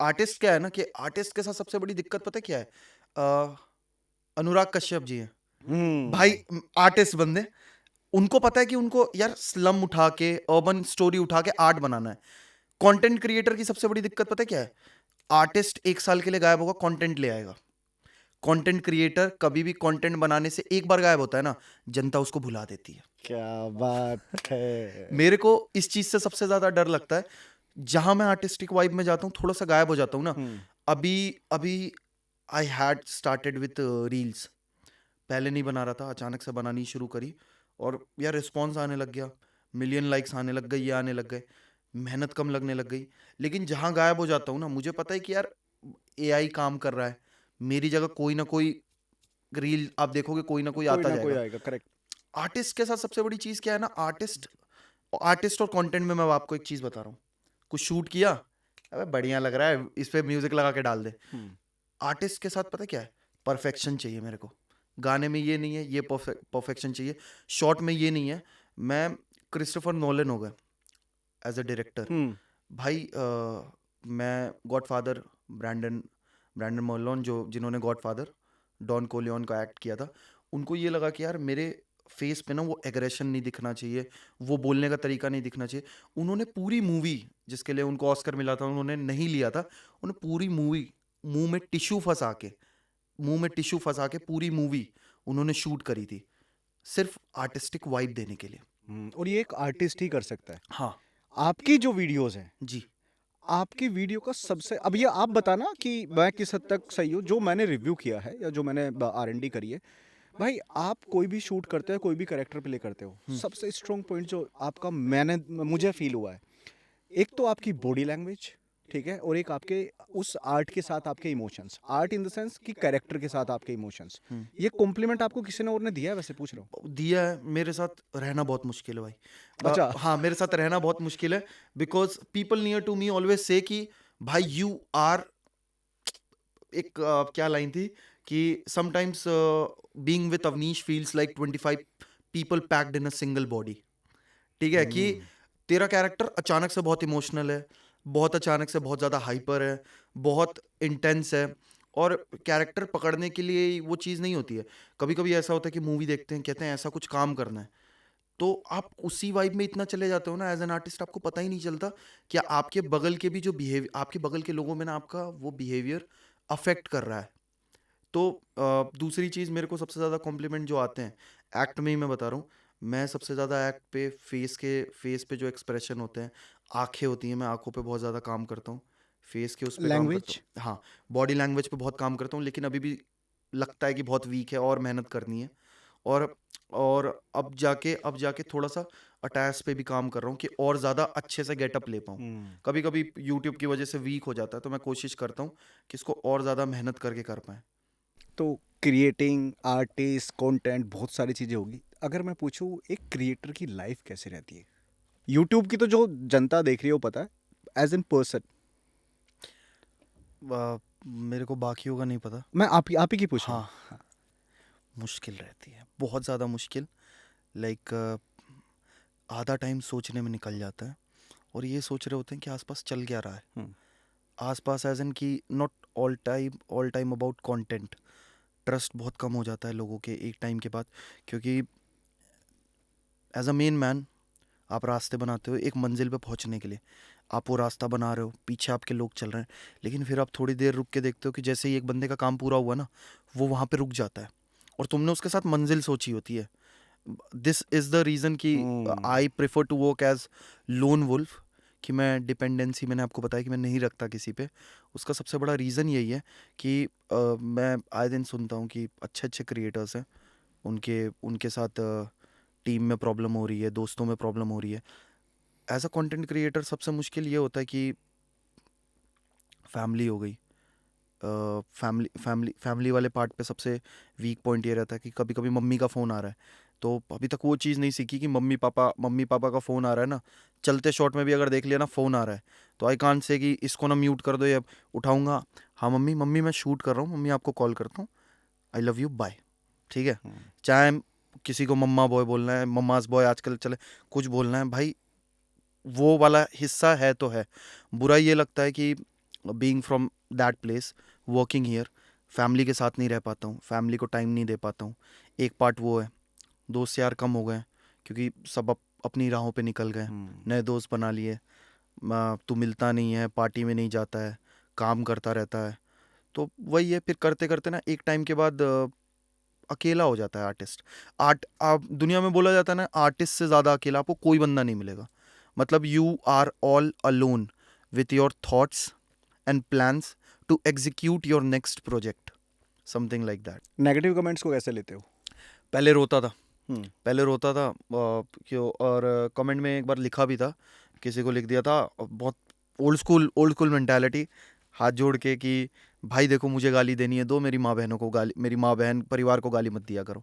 आर्टिस्ट क्या है ना कि आर्टिस्ट के साथ सबसे बड़ी दिक्कत पता है क्या है? अनुराग कश्यप जी हैं भाई, आर्टिस्ट बंदे, उनको पता है कि उनको यार स्लम उठा के, अर्बन स्टोरी उठा के आर्ट बनाना है। कंटेंट क्रिएटर की सबसे बड़ी दिक्कत पता है क्या है? आर्टिस्ट 1 साल के लिए गायब होगा, कंटेंट ले आएगा। कंटेंट क्रिएटर कभी भी कंटेंट बनाने से एक बार गायब होता है ना, जनता उसको भुला देती है। क्या बात है। मेरे को इस चीज से सबसे ज्यादा डर लगता है, जहां मैं आर्टिस्टिक वाइब में जाता हूँ, थोड़ा सा गायब हो जाता हूँ ना। अभी अभी I had started with reels, पहले नहीं बना रहा था, अचानक से बनानी शुरू करी और यार रिस्पॉन्स आने लग गया, मिलियन लाइक्स आने लग गए, ये आने लग गए, मेहनत कम लगने लग गई। लेकिन जहाँ गायब हो जाता हूँ ना, मुझे पता है कि यार एआई काम कर रहा है, मेरी जगह कोई ना कोई रील आप देखोगे कोई ना कोई कोई आता ना कोई जाएगा। आएगा, करेक्ट। आर्टिस्ट के साथ सबसे बड़ी चीज क्या है ना, आर्टिस्ट और कंटेंट में मैं आपको एक चीज बता रहा हूँ, कुछ शूट किया, अबे बढ़िया लग रहा है, इस पे म्यूजिक लगा के डाल दे। आर्टिस्ट के साथ पता क्या है, परफेक्शन चाहिए मेरे को, गाने में ये नहीं है, ये परफेक्शन चाहिए, शॉट में ये नहीं है। मैं क्रिस्टोफर नोलन हो गया एज अ डायरेक्टर भाई, मैं गॉडफादर, ब्रैंडन ब्रैंडन मर्लोन जो जिन्होंने गॉडफादर डॉन कोलियन का एक्ट किया था, उनको ये लगा कि यार मेरे फेस पे ना वो एग्रेशन नहीं दिखना चाहिए, वो बोलने का तरीका नहीं दिखना चाहिए। उन्होंने पूरी मूवी, जिसके लिए उनको ऑस्कर मिला था, उन्होंने नहीं लिया था, उन्होंने पूरी मूवी मुंह में टिश्यू फंसा के पूरी मूवी उन्होंने शूट करी थी, सिर्फ आर्टिस्टिक वाइब देने के लिए। और ये एक आर्टिस्ट ही कर सकता है। हाँ आपकी जो वीडियोस हैं, जी, आपकी वीडियो का सबसे, अब ये आप बताना कि मैं किस हद तक सही हूँ, जो मैंने रिव्यू किया है या जो मैंने R&D करी है, भाई आप कोई भी शूट करते हो, कोई भी कैरेक्टर प्ले करते हो, सबसे स्ट्रॉन्ग पॉइंट जो आपका मुझे फील हुआ है, एक तो आपकी बॉडी लैंग्वेज, ठीक है, और एक आपके उस आर्ट के साथ आपके emotions, art in the sense कि कैरेक्टर के साथ आपके इमोशंस। ये कॉम्प्लीमेंट आपको किसी ने और ने दिया है, वैसे पूछ रहा हूँ? दिया है। मेरे साथ रहना बहुत मुश्किल है भाई। अच्छा। हाँ, मेरे साथ रहना बहुत मुश्किल है, because people near to me always say कि भाई यू आर, एक क्या लाइन थी कि sometimes being with Avnish feels like 25 people packed in a single body. ठीक है कि तेरा कैरेक्टर अचानक से बहुत इमोशनल है, बहुत अचानक से बहुत ज़्यादा हाइपर है, बहुत इंटेंस है, और कैरेक्टर पकड़ने के लिए वो चीज़ नहीं होती है। कभी कभी ऐसा होता है कि मूवी देखते हैं, कहते हैं ऐसा कुछ काम करना है, तो आप उसी वाइब में इतना चले जाते हो ना एज एन आर्टिस्ट, आपको पता ही नहीं चलता कि आपके बगल के भी जो बिहेवियर, आपके बगल के लोगों में ना आपका वो बिहेवियर अफेक्ट कर रहा है। तो दूसरी चीज़, मेरे को सबसे ज़्यादा कॉम्प्लीमेंट जो आते हैं एक्ट में ही, मैं बता रहा हूँ, मैं सबसे ज़्यादा एक्ट पे फेस पे जो एक्सप्रेशन होते हैं, आंखें होती हैं, मैं आंखों पे बहुत ज़्यादा काम करता हूँ, फेस के उस पे काम करता लैंग्वेज? हूँ। हाँ, बॉडी लैंग्वेज पे बहुत काम करता हूँ, लेकिन अभी भी लगता है कि बहुत वीक है और मेहनत करनी है। और अब जाके थोड़ा सा अटैच पे भी काम कर रहा हूँ कि और ज़्यादा अच्छे से गेटअप ले पाऊँ। कभी कभी यूट्यूब की वजह से वीक हो जाता है, तो मैं कोशिश करता हूँ कि इसको और ज़्यादा मेहनत करके कर पाएँ। तो क्रिएटिंग, आर्टिस्ट, कंटेंट, बहुत सारी चीज़ें होगी। अगर मैं पूछूं एक क्रिएटर की लाइफ कैसे रहती है, यूट्यूब की तो जो जनता देख रही है वो पता है, एज एन पर्सन मेरे को बाकियों का नहीं पता। मैं आप ही की पूछ रहा हूँ। हाँ, मुश्किल रहती है, बहुत ज़्यादा मुश्किल। लाइक आधा टाइम सोचने में निकल जाता है, और ये सोच रहे होते हैं कि आसपास चल क्या रहा है। आसपास एज एन कि not all time about content. Trust बहुत कम हो जाता है लोगों के एक टाइम के बाद, क्योंकि एज अ मेन मैन आप रास्ते बनाते हो एक मंजिल पे पहुंचने के लिए, आप वो रास्ता बना रहे हो, पीछे आपके लोग चल रहे हैं, लेकिन फिर आप थोड़ी देर रुक के देखते हो कि जैसे ही एक बंदे का काम पूरा हुआ ना, वो वहाँ पे रुक जाता है, और तुमने उसके साथ मंजिल सोची होती है। दिस इज़ द रीज़न कि I prefer to work as lone wolf, कि मैं डिपेंडेंसी, मैंने आपको बताया कि मैं नहीं रखता किसी पे। उसका सबसे बड़ा रीज़न यही है कि मैं आए दिन सुनता हूँ कि अच्छे अच्छे क्रिएटर्स हैं, उनके उनके साथ टीम में प्रॉब्लम हो रही है, दोस्तों में प्रॉब्लम हो रही है। एज अ कंटेंट क्रिएटर सबसे मुश्किल ये होता है कि फैमिली हो गई, फैमिली वाले पार्ट पे सबसे वीक पॉइंट ये रहता है कि कभी कभी मम्मी का फ़ोन आ रहा है, तो अभी तक वो चीज़ नहीं सीखी कि मम्मी पापा का फ़ोन आ रहा है ना, चलते शॉट में भी अगर देख लिया ना फ़ोन आ रहा है, तो आई कांट से कि इसको ना म्यूट कर दो, या उठाऊंगा, हाँ मम्मी मैं शूट कर रहा हूँ, मम्मी आपको कॉल करता हूँ, आई लव यू, बाय। ठीक है, चाहे किसी को मम्मा बॉय बोलना है, मम्माज बॉय आजकल चले, कुछ बोलना है भाई, वो वाला हिस्सा है तो है। बुरा ये लगता है कि being from that place, working here, family के साथ नहीं रह पाता हूँ, फैमिली को टाइम नहीं दे पाता हूँ। एक पार्ट वो है, दोस्त यार कम हो गए क्योंकि सब अपनी राहों पे निकल गए, नए दोस्त बना लिए, तू मिलता नहीं है, पार्टी में नहीं जाता है, काम करता रहता है, तो वही है। फिर करते करते ना एक टाइम के बाद अकेला हो जाता है आर्टिस्ट। आप दुनिया में बोला जाता है ना, आर्टिस्ट से ज़्यादा अकेला आपको कोई बंदा नहीं मिलेगा। मतलब you are all alone with your thoughts and plans to execute your next project, something like that. Negative comments को कैसे लेते हो? पहले रोता था, क्यों, और कमेंट में एक बार लिखा भी था, किसी को लिख दिया था, बहुत ओल्ड स्कूल मेंटालिटी, हाथ जोड़ के कि भाई देखो मुझे गाली देनी है, दो, मेरी माँ बहनों को गाली, मेरी माँ बहन परिवार को गाली मत दिया करो।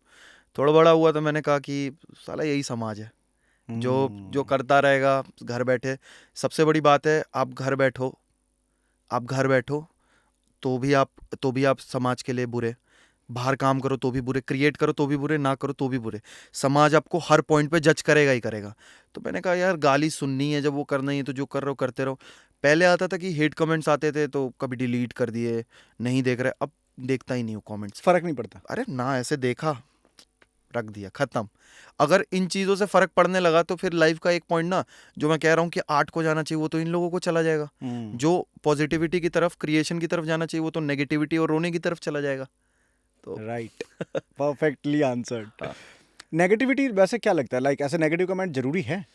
थोड़ा बड़ा हुआ तो मैंने कहा कि साला यही समाज है, जो जो करता रहेगा घर बैठे। सबसे बड़ी बात है, आप घर बैठो, आप घर बैठो तो भी आप समाज के लिए बुरे, बाहर काम करो तो भी बुरे, क्रिएट करो तो भी बुरे, ना करो तो भी बुरे। समाज आपको हर पॉइंट पे जज करेगा ही करेगा। तो मैंने कहा यार गाली सुननी है, जब वो करना ही है तो जो कर रहे हो करते रहो। पहले आता था कि हेट कमेंट्स आते थे तो कभी डिलीट कर दिए, नहीं देख रहे, अब देखता ही नहीं हूँ कमेंट्स। फर्क नहीं पड़ता। अरे ना, ऐसे देखा, रख दिया, खत्म। अगर इन चीज़ों से फर्क पड़ने लगा तो फिर लाइफ का एक पॉइंट ना, जो मैं कह रहा हूँ कि आर्ट को जाना चाहिए, वो तो इन लोगों को चला जाएगा। जो पॉजिटिविटी की तरफ, क्रिएशन की तरफ जाना चाहिए, वो तो नेगेटिविटी और रोने की तरफ चला जाएगा। तो राइट, परफेक्टली आंसर्ड। हाँ। नेगेटिविटी वैसे क्या लगता है, लाइक ऐसे नेगेटिव कमेंट जरूरी है?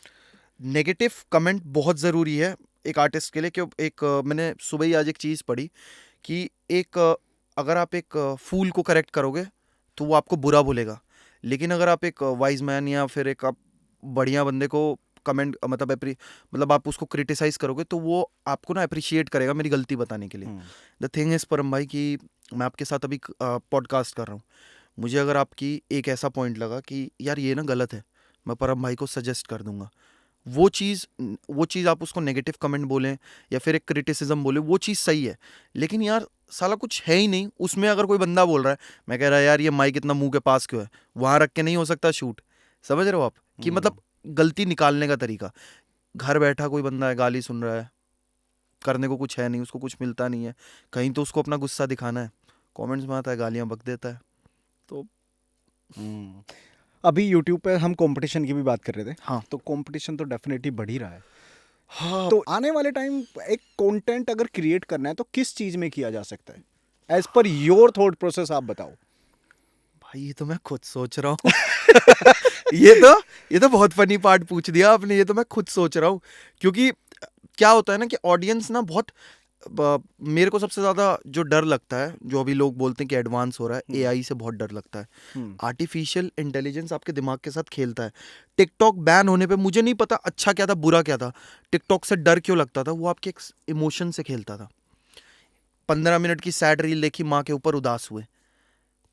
नेगेटिव कमेंट बहुत ज़रूरी है एक आर्टिस्ट के लिए। कि एक मैंने सुबह ही आज एक चीज़ पढ़ी कि एक अगर आप एक फूल को करेक्ट करोगे तो वो आपको बुरा बोलेगा, लेकिन अगर आप एक वाइज मैन या फिर एक आप बढ़िया बंदे को कमेंट मतलब आप उसको क्रिटिसाइज करोगे तो वो आपको ना अप्रिशिएट करेगा मेरी गलती बताने के लिए। द थिंग इज़ परम भाई कि मैं आपके साथ अभी पॉडकास्ट कर रहा हूँ, मुझे अगर आपकी एक ऐसा पॉइंट लगा कि यार ये ना गलत है, मैं परम भाई को सजेस्ट कर दूंगा। वो चीज़ आप उसको नेगेटिव कमेंट बोलें या फिर एक क्रिटिसिज्म बोले, वो चीज़ सही है। लेकिन यार साला कुछ है ही नहीं उसमें, अगर कोई बंदा बोल रहा है, मैं कह रहा है यार ये माइक इतना मुंह के पास क्यों है, वहाँ रख के नहीं हो सकता शूट। समझ रहे हो आप कि मतलब गलती निकालने का तरीका। घर बैठा कोई बंदा है, गाली सुन रहा है, करने को कुछ है नहीं, उसको कुछ मिलता नहीं है, कहीं तो उसको अपना गुस्सा दिखाना है, कमेंट्स में आता है गालियाँ बक देता है। तो अभी यूट्यूब पे हम कंपटीशन की भी बात कर रहे थे। हाँ। तो कंपटीशन तो डेफिनेटली बढ़ ही रहा है। हाँ, तो आने वाले टाइम एक कंटेंट अगर क्रिएट करना है तो किस चीज में किया जा सकता है? As per your thought process आप बताओ। भाई ये तो मैं खुद सोच रहा हूँ। ये तो बहुत फनी पार्ट पूछ दिया आपने, ये तो मैं खुद सोच रहा हूँ। क्योंकि क्या होता है ना कि ऑडियंस ना बहुत मेरे को सबसे ज्यादा जो डर लगता है, जो अभी लोग बोलते हैं कि एडवांस हो रहा है, एआई से बहुत डर लगता है। आर्टिफिशियल इंटेलिजेंस आपके दिमाग के साथ खेलता है। टिकटॉक बैन होने पे मुझे नहीं पता अच्छा क्या था बुरा क्या था, टिकटॉक से डर क्यों लगता था, वो आपके इमोशन से खेलता था। 15 मिनट की सैड रील देखी, माँ के ऊपर उदास हुए,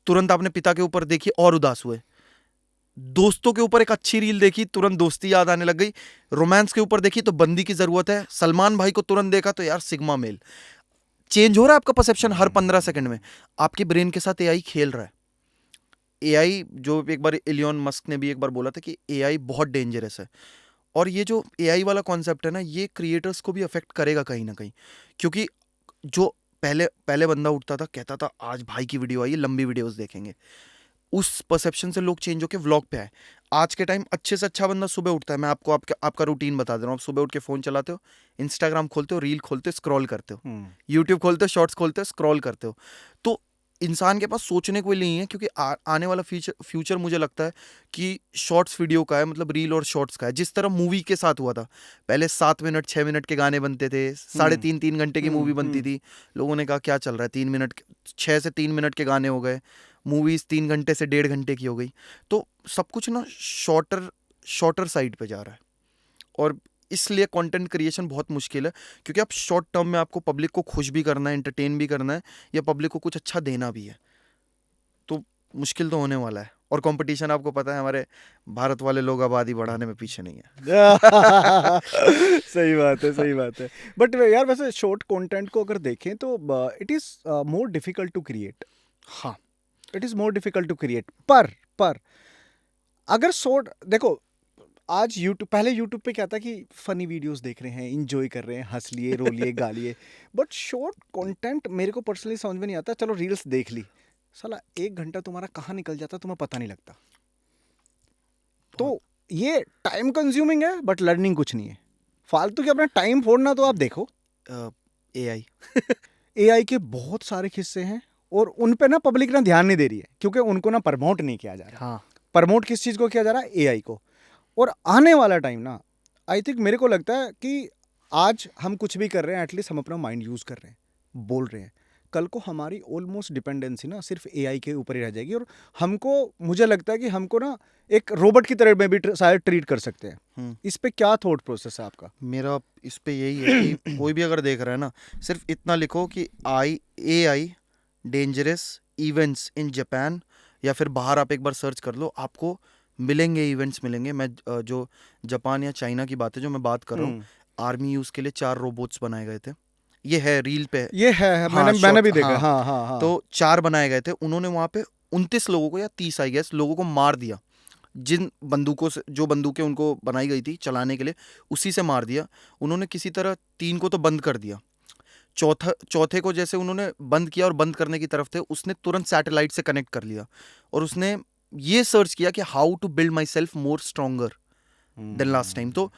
तुरंत आपने पिता के ऊपर देखी और उदास हुए, दोस्तों के ऊपर एक अच्छी रील देखी तुरंत दोस्ती याद आने लग गई, रोमांस के ऊपर देखी तो बंदी की जरूरत है, सलमान भाई को तुरंत देखा तो यार सिग्मा मेल। चेंज हो रहा है आपका परसेप्शन हर 15 सेकंड में, आपके ब्रेन के साथ एआई खेल रहा है। एआई जो एक बार इलियन मस्क ने भी एक बार बोला था कि एआई बहुत डेंजरस है। और ये जो एआई वाला कॉन्सेप्ट है ना, ये क्रिएटर्स को भी अफेक्ट करेगा कहीं ना कहीं। क्योंकि जो पहले पहले बंदा उठता था कहता था आज भाई की वीडियो आई है, लंबी वीडियोस देखेंगे, उस परसेप्शन से लोग चेंज होकर व्लॉग पे आए। आज के टाइम अच्छे से अच्छा बंदा सुबह उठता है, मैं आपको आपका रूटीन बता दे रहा हूँ। आप सुबह उठ के फ़ोन चलाते हो, इंस्टाग्राम खोलते हो, रील खोलते हो, स्क्रॉल करते हो, यूट्यूब खोलते हो, शॉर्ट्स खोलते हो, स्क्रॉल करते हो। तो इंसान के पास सोचने को नहीं है, क्योंकि आने वाला फ्यूचर मुझे लगता है कि शॉर्ट्स वीडियो का है, मतलब रील और शॉर्ट्स का है। जिस तरह मूवी के साथ हुआ था, पहले 7 मिनट 6 मिनट के गाने बनते थे, 3.5 घंटे की मूवी बनती थी, लोगों ने कहा क्या चल रहा है, 3 मिनट 6 से 3 मिनट के गाने हो गए, मूवीज़ 3 घंटे से 1.5 घंटे की हो गई। तो सब कुछ ना शॉर्टर साइड पे जा रहा है, और इसलिए कंटेंट क्रिएशन बहुत मुश्किल है। क्योंकि आप शॉर्ट टर्म में आपको पब्लिक को खुश भी करना है, एंटरटेन भी करना है, या पब्लिक को कुछ अच्छा देना भी है, तो मुश्किल तो होने वाला है। और कंपटीशन आपको पता है, हमारे भारत वाले लोग आबादी बढ़ाने में पीछे नहीं है। सही बात है, सही बात है। बट यार वैसे शॉर्ट कंटेंट को अगर देखें तो it is more difficult to create. हाँ, it is more difficult to create. पर अगर शॉर्ट देखो, आज यूट्यूब, पहले यूट्यूब पे क्या था कि फनी वीडियोस देख रहे हैं, इंजॉय कर रहे हैं, हंस लिए, रो लिए, गा लिए। बट शॉर्ट कंटेंट मेरे को पर्सनली समझ में नहीं आता। चलो रील्स देख ली, साला 1 घंटा तुम्हारा कहाँ निकल जाता तुम्हें पता नहीं लगता। तो ये टाइम कंज्यूमिंग है बट लर्निंग कुछ नहीं है। फालतू के अपना टाइम फोड़ना, तो आप देखो एआई एआई के बहुत सारे किस्से हैं और उन पे ना पब्लिक ना ध्यान नहीं दे रही है, क्योंकि उनको ना प्रमोट नहीं किया जा रहा। हाँ, प्रमोट किस चीज़ को किया जा रहा है? एआई को। और आने वाला टाइम ना, आई थिंक मेरे को लगता है कि आज हम कुछ भी कर रहे हैं, एटलीस्ट हम अपना माइंड यूज़ कर रहे हैं, बोल रहे हैं। कल को हमारी ऑलमोस्ट डिपेंडेंसी ना सिर्फ एआई के ऊपर ही रह जाएगी, और हमको, मुझे लगता है कि हमको ना एक रोबोट की तरह में भी शायद ट्रीट कर सकते हैं। इस पे क्या थॉट प्रोसेस है आपका? मेरा इस पे यही है कि कोई भी अगर देख रहा है ना, सिर्फ इतना लिखो कि AI dangerous events in Japan, या फिर बाहर आप एक बार सर्च कर लो, आपको मिलेंगे इवेंट्स मिलेंगे। मैं जो जापान या चाइना की बात है जो मैं बात कर रहा हूँ, आर्मी यूज के लिए 4 रोबोट्स बनाए गए थे। ये है रील पे, ये है हाँ, मैंने भी short, देखा। हाँ, हाँ हाँ हाँ। तो 4 बनाए गए थे। उन्होंने वहां पे 29 लोगों को या 30 आई गेस लोगों को मार दिया, जिन बंदूकों से, जो बंदूकें उनको बनाई गई थी चलाने के लिए, उसी से मार दिया उन्होंने। किसी तरह 3 को तो बंद कर दिया, चौथे को जैसे उन्होंने बंद किया और बंद करने की तरफ थे, उसने तुरंत सैटेलाइट से कनेक्ट कर लिया और उसने ये सर्च किया कि how to build myself more stronger than last time. तो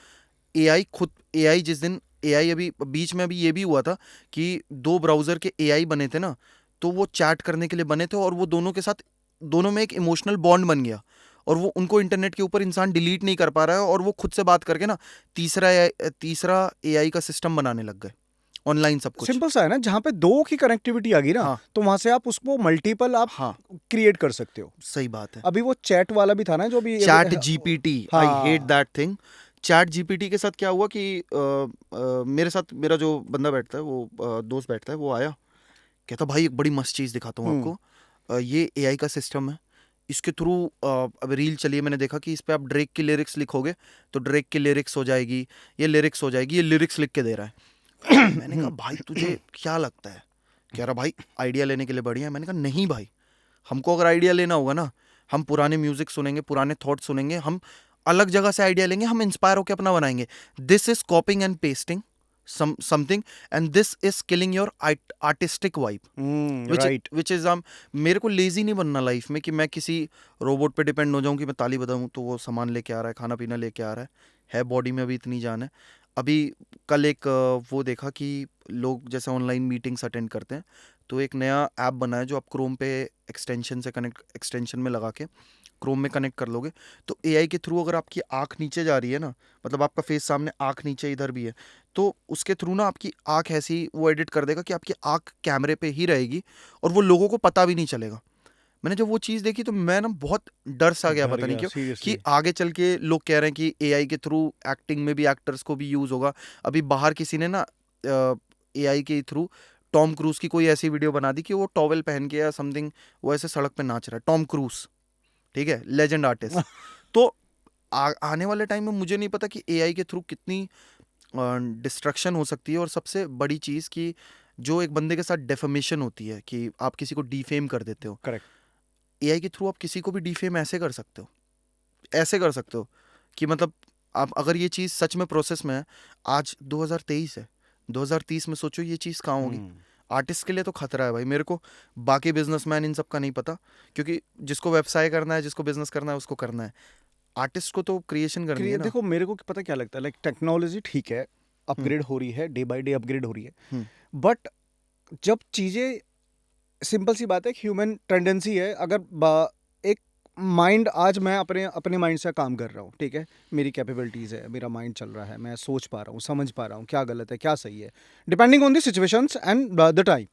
एआई जिस दिन एआई, अभी बीच में अभी ये भी हुआ था कि 2 ब्राउजर के एआई बने थे ना, तो वो चैट करने के लिए बने थे और वो दोनों के साथ, दोनों में एक इमोशनल बॉन्ड बन गया और वो उनको इंटरनेट के ऊपर इंसान डिलीट नहीं कर पा रहा है और वो खुद से बात करके ना तीसरा एआई का सिस्टम बनाने लग गए ऑनलाइन सब कुछ। सिंपल सा है ना, जहाँ पे 2 की कनेक्टिविटी आ गई ना, हाँ, तो वहां से आप उसको मल्टीपल आप हाँ, क्रिएट कर सकते हो। सही बात है। अभी वो चैट वाला भी था ना, जो भी चैट जीपीटी, आई हाँ। Hate that thing. Chat GPT के साथ क्या हुआ कि मेरे साथ मेरा जो बंदा बैठता है, वो दोस्त बैठता है, वो आया, कहता भाई एक बड़ी मस्त चीज़ दिखाता हूँ आपको, ये एआई का सिस्टम है, इसके थ्रू अब रील चलिए, मैंने देखा कि इस पे आप ड्रेक की लिरिक्स लिखोगे तो ड्रेक की लिरिक्स हो जाएगी, ये लिरिक्स हो जाएगी, ये लिरिक्स लिख के दे रहा है। मैंने कहा भाई तुझे क्या लगता है? कह रहा भाई आइडिया लेने के लिए बढ़िया है। मैंने कहा नहीं भाई, हमको अगर आइडिया लेना होगा ना, हम पुराने म्यूजिक सुनेंगे, पुराने थॉट सुनेंगे, हम अलग जगह से आइडिया लेंगे, हम इंस्पायर होकर अपना बनाएंगे। This is कॉपिंग and pasting something and this is killing your artistic vibe, which is मेरे को लेजी नहीं बनना लाइफ में कि मैं किसी रोबोट पे डिपेंड हो जाऊं कि मैं ताली बजाऊं तो वो सामान लेके आ रहा है, खाना पीना लेके आ रहा है बॉडी में अभी इतनी जान है। अभी कल एक वो देखा कि लोग जैसे ऑनलाइन मीटिंग्स अटेंड करते हैं, तो एक नया ऐप बना है जो आप क्रोम पे एक्सटेंशन में लगा के क्रोम में कनेक्ट कर लोगे, तो एआई के थ्रू अगर आपकी आंख नीचे जा रही है ना, मतलब आपका फेस सामने, आंख नीचे इधर भी है, तो उसके थ्रू ना आपकी आंख ऐसी वो एडिट कर देगा कि आपकी आंख कैमरे पे ही रहेगी और वो लोगों को पता भी नहीं चलेगा। मैंने जब वो चीज़ देखी तो मैं ना बहुत डर सा गया, पता नहीं क्यों, कि आगे चल के लोग कह रहे हैं कि एआई के थ्रू एक्टिंग में भी एक्टर्स को भी यूज़ होगा। अभी बाहर किसी ने ना एआई के थ्रू टॉम क्रूज की कोई ऐसी वीडियो बना दी कि वो टॉवेल पहन के या समथिंग वो ऐसे सड़क पे नाच रहा है, टॉम क्रूज, ठीक है, लेजेंड आर्टिस्ट। तो आने वाले टाइम में मुझे नहीं पता कि एआई के थ्रू कितनी डिस्ट्रक्शन हो सकती है। और सबसे बड़ी चीज़ कि जो एक बंदे के साथ डेफेमेशन होती है कि आप किसी को डिफेम कर देते हो, करेक्ट, एआई के थ्रू आप किसी को भी डिफेम ऐसे कर सकते हो, ऐसे कर सकते हो कि मतलब आप अगर ये चीज़ सच में प्रोसेस में है, आज 2023 है, 2030 में सोचो ये चीज़ कहाँ होगी। आर्टिस्ट के लिए तो खतरा है भाई। मेरे को बाकी बिजनेसमैन इन सब का नहीं पता, क्योंकि जिसको व्यवसाय करना है, जिसको बिजनेस करना है, उसको करना है। आर्टिस्ट को तो क्रिएशन करनी है ना। देखो मेरे को पता क्या लगता है, लाइक टेक्नोलॉजी ठीक है, अपग्रेड हो रही है, डे बाय डे अपग्रेड हो रही है, बट जब चीज़ें, सिंपल सी बात है, ह्यूमन टेंडेंसी है, अगर एक माइंड, आज मैं अपने माइंड से काम कर रहा हूँ, ठीक है, मेरी कैपेबिलिटीज़ है, मेरा माइंड चल रहा है, मैं सोच पा रहा हूँ, समझ पा रहा हूँ क्या गलत है क्या सही है, depending on the situations and the time.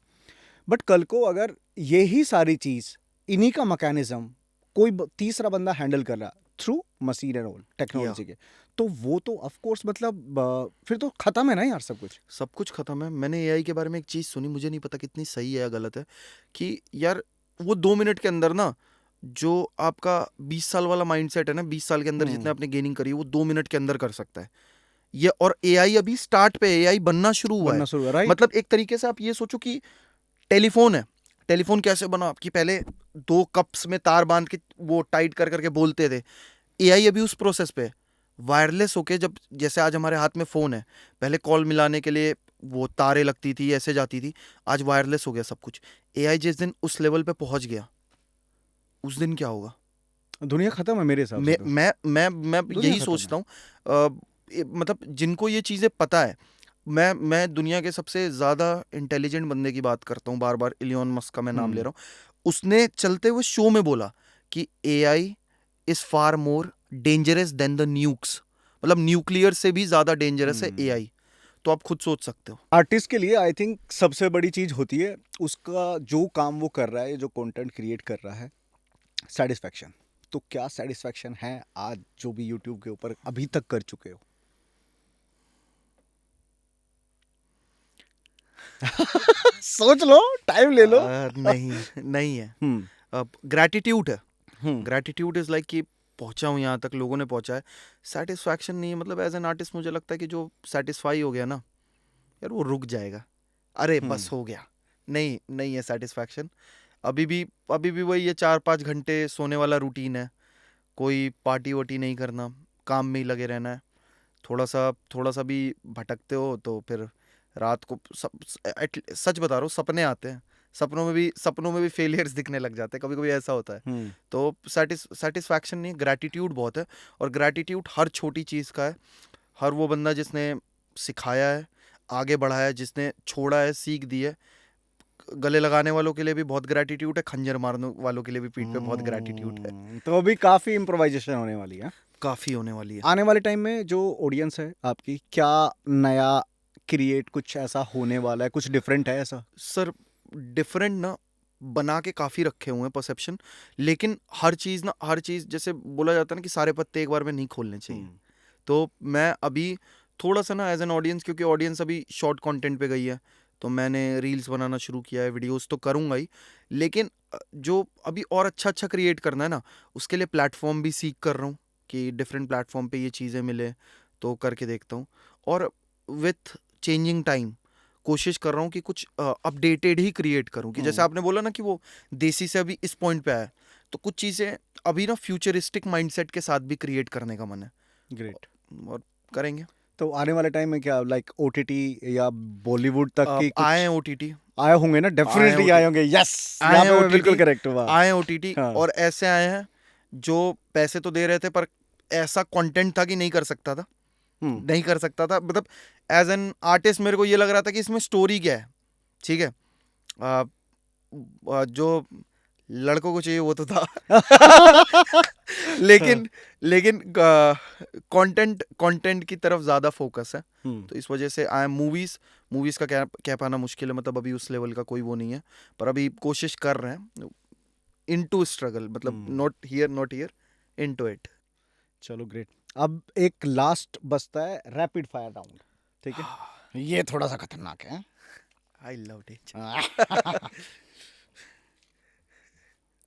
But कल को अगर यही सारी चीज़, इन्हीं का मैकेनिज्म कोई तीसरा बंदा हैंडल कर रहा through machine and all technology के, तो वो तो ऑफ कोर्स मतलब फिर तो खत्म है ना यार, सब कुछ खत्म है। मैंने एआई के बारे में एक चीज़ सुनी, मुझे नहीं पता कितनी सही है या गलत है, कि यार वो 2 मिनट के अंदर ना, जो आपका 20 साल वाला माइंडसेट है ना, 20 साल के अंदर जितने आपने गेनिंग करी है, वो 2 मिनट के अंदर कर सकता है ये। और एआई अभी स्टार्ट पे, एआई बनना शुरू हुआ है, right? मतलब एक तरीके से आप ये सोचो कि टेलीफोन है, टेलीफोन कैसे बना, आपकी पहले 2 कप्स में तार बांध के वो टाइट कर करके बोलते थे। एआई अभी उस प्रोसेस पे वायरलेस होके, जब जैसे आज हमारे हाथ में फ़ोन है, पहले कॉल मिलाने के लिए वो तारें लगती थी, ऐसे जाती थी, आज वायरलेस हो गया सब कुछ। एआई जिस दिन उस लेवल पे पहुंच गया, उस दिन क्या होगा? दुनिया खत्म है मेरे हिसाब से। मैं यही सोचता हूँ, मतलब जिनको ये चीज़ें पता है, मैं दुनिया के सबसे ज़्यादा इंटेलिजेंट बंदे की बात करता हूँ, बार बार इलियन मस्क का मैं नाम ले रहा हूँ। उसने चलते हुए शो में बोला कि AI is far more dangerous than the nukes, मतलब न्यूक्लियर से भी ज़्यादा डेंजरस है एआई। तो आप खुद सोच सकते हो। आर्टिस्ट के लिए आई थिंक सबसे बड़ी चीज होती है उसका जो काम वो कर रहा है, जो कंटेंट क्रिएट कर रहा है, सेटिस्फेक्शन। तो क्या सेटिस्फेक्शन है आज जो भी यूट्यूब के ऊपर अभी तक कर चुके हो? सोच लो, टाइम ले लो। नहीं नहीं है। हम्म अब ग्रैटिट्यूड है। हम्म ग्रैटिट्यूड इज लाइक कि पहुंचा हूँ यहाँ तक, लोगों ने पहुंचा है। सेटिस्फैक्शन नहीं है, मतलब एज एन आर्टिस्ट मुझे लगता है कि जो सेटिस्फाई हो गया ना यार, वो रुक जाएगा। अरे बस हो गया, नहीं नहीं है सेटिस्फैक्शन। अभी भी वही है, 4-5 घंटे सोने वाला रूटीन है। कोई पार्टी वार्टी नहीं करना, काम में ही लगे रहना है। थोड़ा सा भी भटकते हो तो फिर रात को सच बता रहा हूँ, सपने आते हैं। सपनों में भी फेलियर्स दिखने लग जाते हैं, कभी कभी ऐसा होता है। तो सेटिस्फैक्शन नहीं, ग्रैटिट्यूड बहुत है। और ग्रैटिट्यूड हर छोटी चीज़ का है। हर वो बंदा जिसने सिखाया है, आगे बढ़ाया है, जिसने छोड़ा है, सीख दी है। गले लगाने वालों के लिए भी बहुत ग्रैटिट्यूड है, खंजर मारने वालों के लिए भी पीठ पे बहुत ग्रैटिट्यूड है। तो अभी काफी इम्प्रोवाइजेशन होने वाली है। काफ़ी होने वाली है। आने वाले टाइम में जो ऑडियंस है आपकी, क्या नया क्रिएट कुछ ऐसा होने वाला है, कुछ डिफरेंट है ऐसा? सर डिफरेंट ना बना के काफ़ी रखे हुए हैं परसेप्शन, लेकिन हर चीज़ जैसे बोला जाता है ना कि सारे पत्ते एक बार में नहीं खोलने चाहिए। तो मैं अभी थोड़ा सा ना एज एन ऑडियंस, क्योंकि ऑडियंस अभी शॉर्ट कंटेंट पे गई है, तो मैंने रील्स बनाना शुरू किया है, वीडियोस तो करूँगा ही, लेकिन जो अभी और अच्छा क्रिएट करना है ना, उसके लिए प्लेटफॉर्म भी सीख कर रहा हूँ कि डिफरेंट प्लेटफॉर्म पे ये चीज़ें मिले तो करके देखता हूँ। और विथ चेंजिंग टाइम कोशिश कर रहा हूँ कि कुछ अपडेटेड ही क्रिएट करूँ, कि जैसे आपने बोला ना कि वो देसी से अभी इस पॉइंट पे आया, तो कुछ चीज़ें अभी ना फ्यूचरिस्टिक माइंडसेट के साथ भी क्रिएट करने का मन है। ग्रेट। और करेंगे। तो आने वाले टाइम में क्या लाइक ओटीटी या बॉलीवुड तक की कुछ आए हैं ओटीटी, आए होंगे ना? डेफिनेटली आए होंगे। यस, आए यहाँ हैं पे मैं OTT, बिल्कुल करेक्ट हूँ। आए ओटीटी। हाँ। और ऐसे आए हैं जो पैसे तो दे रहे थे, पर ऐसा कंटेंट था कि नहीं कर सकता था, नहीं कर सकता था। मतलब एज एन आर्टिस्ट मेरे को ये लग रहा था कि इसमें स्टोरी क्या है। ठीक है, जो लड़कों को चाहिए वो तो था लेकिन कंटेंट की तरफ ज्यादा फोकस है। तो इस वजह से आई एम मूवीज का कह पाना मुश्किल है, मतलब अभी उस लेवल का कोई वो नहीं है, पर अभी कोशिश कर रहे हैं। इनटू स्ट्रगल, मतलब नॉट हियर इनटू इट। चलो ग्रेट। अब एक लास्ट बचता है रैपिड फायर राउंड, ठीक है? ये थोड़ा सा खतरनाक है। I love it.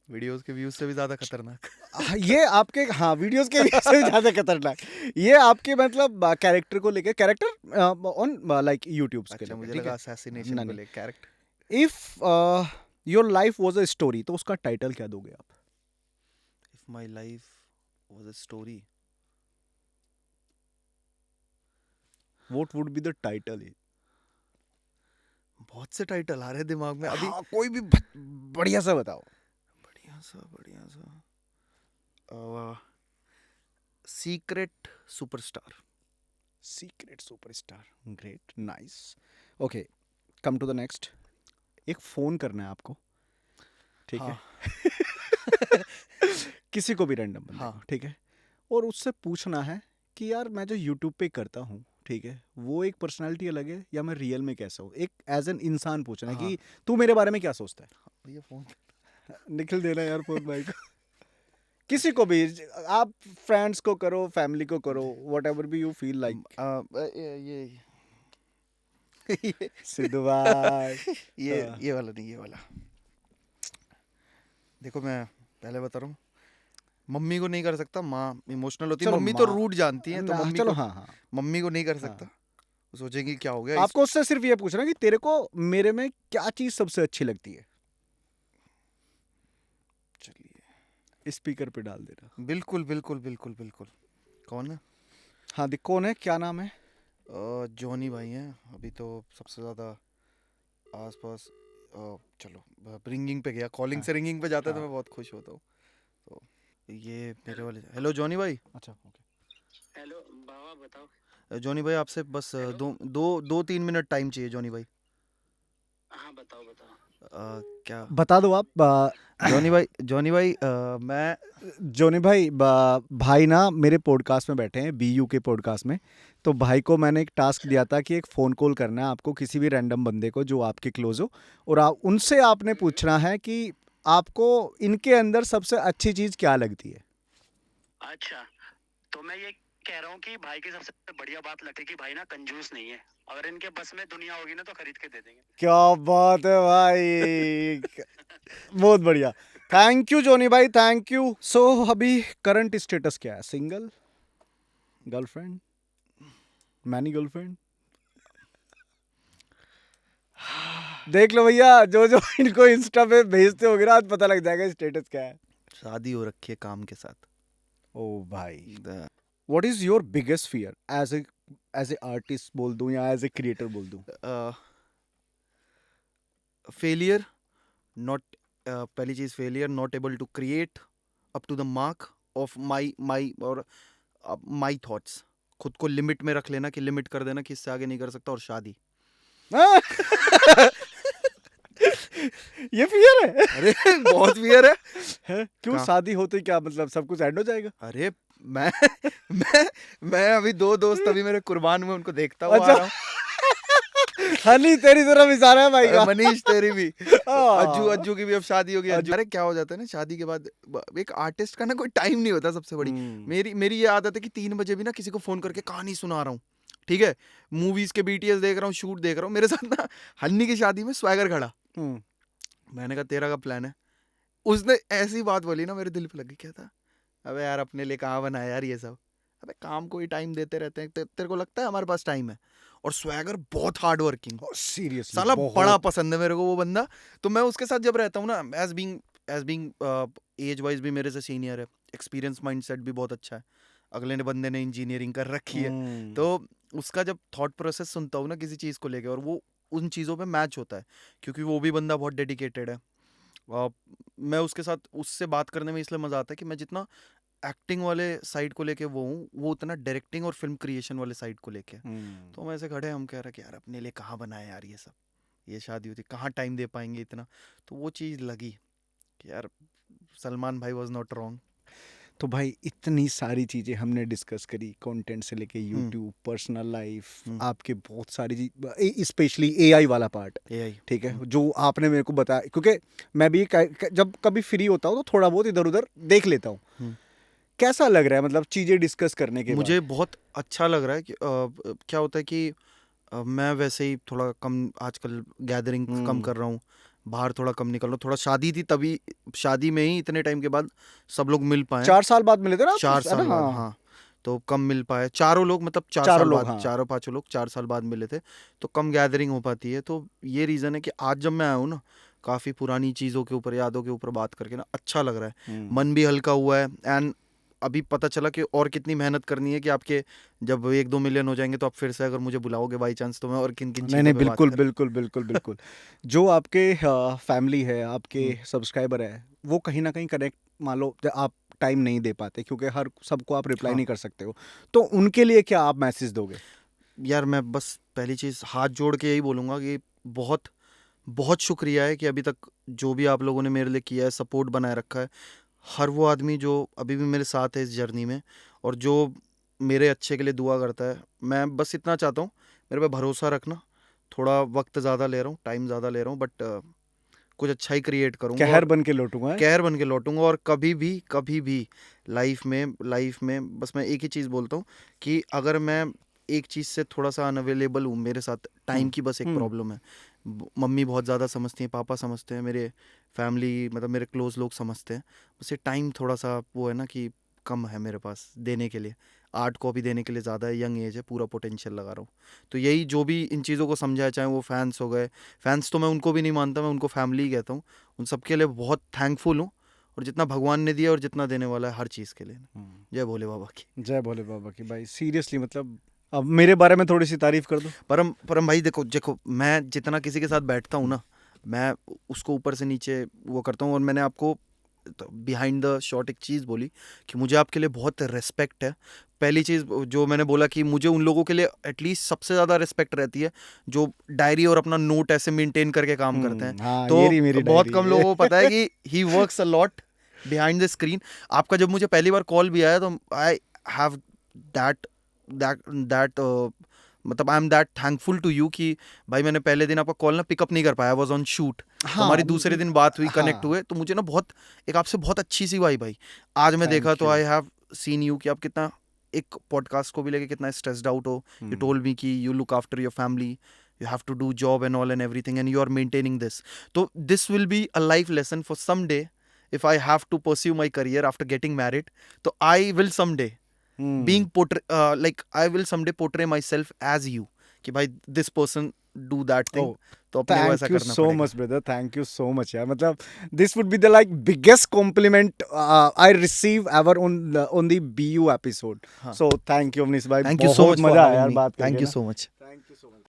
वीडियोस के व्यूज से भी ज्यादा खतरनाक। ये आपके, हाँ, वीडियोस के व्यू से ज्यादा खतरनाक। ये आपके मतलब कैरेक्टर को लेके, कैरेक्टर ऑन लाइक यूट्यूब के अच्छा, लिए, मुझे ठीक लगा है? असैसिनेशन को नहीं। लेके character. If your life was a story, तो उसका टाइटल क्या दोगे आप? If my life was a story, what would be the title? बहुत से टाइटल आ रहे हैं दिमाग में अभी। हाँ, कोई भी बढ़िया सा बताओ। बढ़िया सा Secret Superstar. Secret Superstar, great, nice. Okay, come to the next. एक फोन करना है आपको, ठीक है? किसी को भी रैंडम बंदे को, ठीक है? और उससे पूछना है कि यार मैं जो यूट्यूब पे करता हूँ, ठीक है, वो एक पर्सनालिटी अलग है या मैं रियल में कैसा हूँ? एक एज एन इंसान पूछना है कि तू मेरे बारे में क्या सोचता है? भैया फोन निखिल देना यार फोन भाई को। किसी को भी, आप फ्रेंड्स को करो, फैमिली को करो, व्हाटएवर भी यू फील लाइक। ये सिद्धू भाई। ये वाला नहीं, ये वाला। देखो मैं पहले बता रहा हूँ, मम्मी को नहीं कर सकता, माँ इमोशनल होती है। चलो मम्मी तो माँ- रूट जानती है, तो हाँ, मम्मी चलो, को हाँ हाँ। मम्मी को नहीं कर सकता। वो सोचेंगी क्या हो गया आपको उससे सिर्फ ये पूछना कि तेरे को मेरे में क्या चीज सबसे अच्छी लगती है? चलिए, स्पीकर पे डाल देना। बिल्कुल बिल्कुल बिल्कुल बिल्कुल। कौन है? हाँ, देख कौन है, क्या नाम है? जॉनी भाई हैं अभी तो सबसे ज़्यादा आसपास। चलो, रिंगिंग पे गया, कॉलिंग से रिंगिंग पे जाता है तो मैं बहुत खुश होता हूँ। तो ये मेरे वाले। हेलो जॉनी भाई। अच्छा, ओके। हेलो बाबा, बताओ। जॉनी भाई आपसे बस 2-3 मिनट टाइम चाहिए जॉनी भाई। हाँ बताओ बताओ। क्या बता दो आप। जॉनी भाई मैं जोनी भाई, भाई ना मेरे पॉडकास्ट में बैठे हैं, बीयू के पॉडकास्ट में। तो भाई को मैंने एक टास्क दिया था कि एक फ़ोन कॉल करना है आपको, किसी भी रैंडम बंदे को जो आपके क्लोज हो, और आप उनसे आपने पूछना है कि आपको इनके अंदर सबसे अच्छी चीज़ क्या लगती है। अच्छा, तो मैं ये कह रहा हूँ कि भाई की सबसे बढ़िया बात लगती है कि भाई ना कंजूस नहीं है। अगर इनके बस में दुनिया होगी ना तो खरीद के दे देंगे। क्या बात है भाई, बहुत बढ़िया। थैंक यू जोनी भाई, थैंक यू। सो अभी करंट स्टेटस क्या है? Single, girlfriend, many girlfriend? देख लो भैया, जो जो इनको इंस्टा पे भेजते होगे ना, आज पता लग जाएगा स्टेटस क्या है। शादी हो रखी है काम के साथ। ओ भाई, what is your biggest fear as a artist बोल दूं या एज ए क्रिएटर बोल दूं? फेलियर, नॉट पहली चीज failure, not able to create up to the mark of my और माई थॉट्स। खुद को लिमिट में रख लेना कि लिमिट कर देना कि इससे आगे नहीं कर सकता। और शादी, ये फियर है? अरे बहुत फियर है। क्यों? कहाँ? शादी होते क्या मतलब सब कुछ एंड हो जाएगा? अरे मैं मैं अभी 2 दोस्त अभी मेरे कुर्बान में उनको देखता हुआ अच्छा। आ रहा हूँ। हनी तेरी तरफ इशारा है भाई का। मनीष तेरी भी, हाँ। अज्जू की भी अब शादी होगी। अरे क्या हो जाता है ना शादी के बाद, एक आर्टिस्ट का ना कोई टाइम नहीं होता। सबसे बड़ी मेरी ये आदत है कि 3 बजे भी ना किसी को फोन करके कहानी सुना रहा हूँ, ठीक है, मूवीज के BTS देख रहा हूँ, शूट देख रहा हूँ। मेरे साथ ना हन्नी की शादी में स्वैगर खड़ा, मैंने कहा तेरा का प्लान है? उसने ऐसी बात बोली ना, मेरे दिल पे लग गई। क्या था? अबे यार अपने लिए कहाँ बनाया यार ये सब, अबे काम को ही टाइम देते रहते हैं। तेरे को लगता है हमारे पास टाइम है? और स्वैगर बहुत हार्ड वर्किंग, सीरियसली साला बड़ा पसंद है मेरे को वो बंदा। तो मैं उसके साथ जब रहता हूँ ना, एज बीइंग एज वाइज भी मेरे से सीनियर है, एक्सपीरियंस माइंडसेट भी बहुत अच्छा है, अगले ने बंदे ने इंजीनियरिंग कर रखी है, तो उसका जब थॉट प्रोसेस सुनता हूँ ना किसी चीज़ को लेके, और वो उन चीज़ों पे मैच होता है, क्योंकि वो भी बंदा बहुत डेडिकेटेड है। मैं उसके साथ उससे बात करने में इसलिए मज़ा आता है कि मैं जितना एक्टिंग वाले साइड को लेके वो हूँ, वो उतना डायरेक्टिंग और फिल्म क्रिएशन वाले साइड को लेके। तो हम ऐसे खड़े, हम कह रहे कि यार अपने लिए कहाँ बनाए यार ये सब, ये शादी होती कहाँ टाइम दे पाएंगे इतना। तो वो चीज़ लगी कि यार सलमान भाई वॉज नॉट रॉन्ग। तो भाई इतनी सारी चीज़ें हमने डिस्कस करी, कंटेंट से लेके यूट्यूब, पर्सनल लाइफ, आपके बहुत सारी चीज, स्पेशली एआई वाला पार्ट, AI ठीक है, जो आपने मेरे को बताया, क्योंकि मैं भी जब कभी फ्री होता हूँ तो थोड़ा बहुत इधर उधर देख लेता हूँ। कैसा लग रहा है मतलब चीज़ें डिस्कस करने के मुझे बहुत अच्छा लग रहा है कि क्या होता है कि मैं वैसे ही थोड़ा कम आजकल गैदरिंग कम कर रहा हूँ, बाहर थोड़ा कम निकल रहा हूँ। थोड़ा शादी थी, तभी शादी में ही इतने टाइम के बाद सब लोग मिल पाए। 4 साल बाद मिले थे ना आप? 4 साल बाद, हाँ। तो कम मिल पाए चारों लोग, मतलब 4 साल लोग, बाद, हाँ। चारों पांचों लोग 4 साल बाद मिले थे, तो कम गैदरिंग हो पाती है। तो ये रीज़न है कि आज जब मैं आया हूँ ना, काफ़ी पुरानी चीज़ों के ऊपर, यादों के ऊपर बात करके ना अच्छा लग रहा है, मन भी हल्का हुआ है। एंड अभी पता चला कि और कितनी मेहनत करनी है कि आपके जब 1-2 मिलियन हो जाएंगे तो आप फिर से अगर मुझे बुलाओगे बाई चांस, तो मैं और किन किन नहीं चीज़ों नहीं, पे बात बिल्कुल करूं। बिल्कुल बिल्कुल बिल्कुल। जो आपके फैमिली है, आपके सब्सक्राइबर है, वो कहीं ना कहीं कनेक्ट, मान लो आप टाइम नहीं दे पाते क्योंकि हर सबको आप रिप्लाई नहीं कर सकते हो, तो उनके लिए क्या आप मैसेज दोगे? यार मैं बस पहली चीज़ हाथ जोड़ के यही बोलूँगा कि बहुत बहुत शुक्रिया है कि अभी तक जो भी आप लोगों ने मेरे लिए किया है, सपोर्ट बनाए रखा है। हर वो आदमी जो अभी भी मेरे साथ है इस जर्नी में, और जो मेरे अच्छे के लिए दुआ करता है, मैं बस इतना चाहता हूँ, मेरे पे भरोसा रखना। थोड़ा वक्त ज़्यादा ले रहा हूँ, टाइम ज़्यादा ले रहा हूँ, बट कुछ अच्छा ही क्रिएट करूँगा, कहर और बन के लौटूंगा। कहर बन के लौटूंगा। और कभी भी लाइफ में बस मैं एक ही चीज़ बोलता हूँ कि अगर मैं एक चीज़ से थोड़ा सा अनअवेलेबल हूँ, मेरे साथ टाइम की बस एक प्रॉब्लम है। मम्मी बहुत ज़्यादा समझती हैं, पापा समझते हैं, मेरे फैमिली मतलब मेरे क्लोज लोग समझते हैं, बस ये टाइम थोड़ा सा वो है ना कि कम है मेरे पास देने के लिए। आर्ट कॉपी देने के लिए ज़्यादा है, यंग एज है, पूरा पोटेंशियल लगा रहा हूँ। तो यही जो भी इन चीज़ों को समझाया, चाहे वो फैंस हो गए, फैंस तो मैं उनको भी नहीं मानता, मैं उनको फैमिली ही कहता हूँ, उन सबके लिए बहुत थैंकफुल हूँ। और जितना भगवान ने दिया और जितना देने वाला है हर चीज़ के लिए। जय भोले बाबा की। जय भोले बाबा की। भाई सीरियसली मतलब अब मेरे बारे में थोड़ी सी तारीफ कर दो। परम भाई देखो मैं जितना किसी के साथ बैठता हूँ ना, मैं उसको ऊपर से नीचे वो करता हूँ। और मैंने आपको बिहाइंड द शॉट एक चीज़ बोली कि मुझे आपके लिए बहुत रिस्पेक्ट है। पहली चीज़ जो मैंने बोला कि मुझे उन लोगों के लिए एटलीस्ट सबसे ज़्यादा रिस्पेक्ट रहती है जो डायरी और अपना नोट ऐसे मेंटेन करके काम करते हैं। हाँ, तो ये रही मेरी बहुत डायरी। कम लोगों को पता है कि he works a lot behind the screen. आपका जब मुझे पहली बार कॉल भी आया तो आई हैव दैट दैट मतलब I am that thankful to you कि भाई मैंने पहले दिन आपका कॉल ना पिकअप नहीं कर पाया, वाज ऑन शूट। हाँ, हमारी दूसरे दिन बात हुई, कनेक्ट हाँ। हुए, तो मुझे ना बहुत एक आपसे बहुत अच्छी सी वाइब आई। आज मैं Thank देखा तो you. I have seen you कि आप कितना एक पॉडकास्ट को भी लेके कितना स्ट्रेस्ड आउट हो। यू टोल्ड मी कि you look after your family, you have to do job and all and everything, and you are maintaining this. So this will be a life lesson for someday if I have to pursue my career after getting married. So I will someday being like I will someday portray myself as you कि भाई this person do that thing. तो अपने को ऐसा Thank you करना so पड़ेगा। much, brother. Thank you so much, यार। मतलब this would be the like biggest compliment I receive ever on the BU episode. हाँ। So thank you, अवनीश भाई। Thank you so बहुत much for मजा आया having यार me. बात करके Thank you ना। so much. Thank you so much.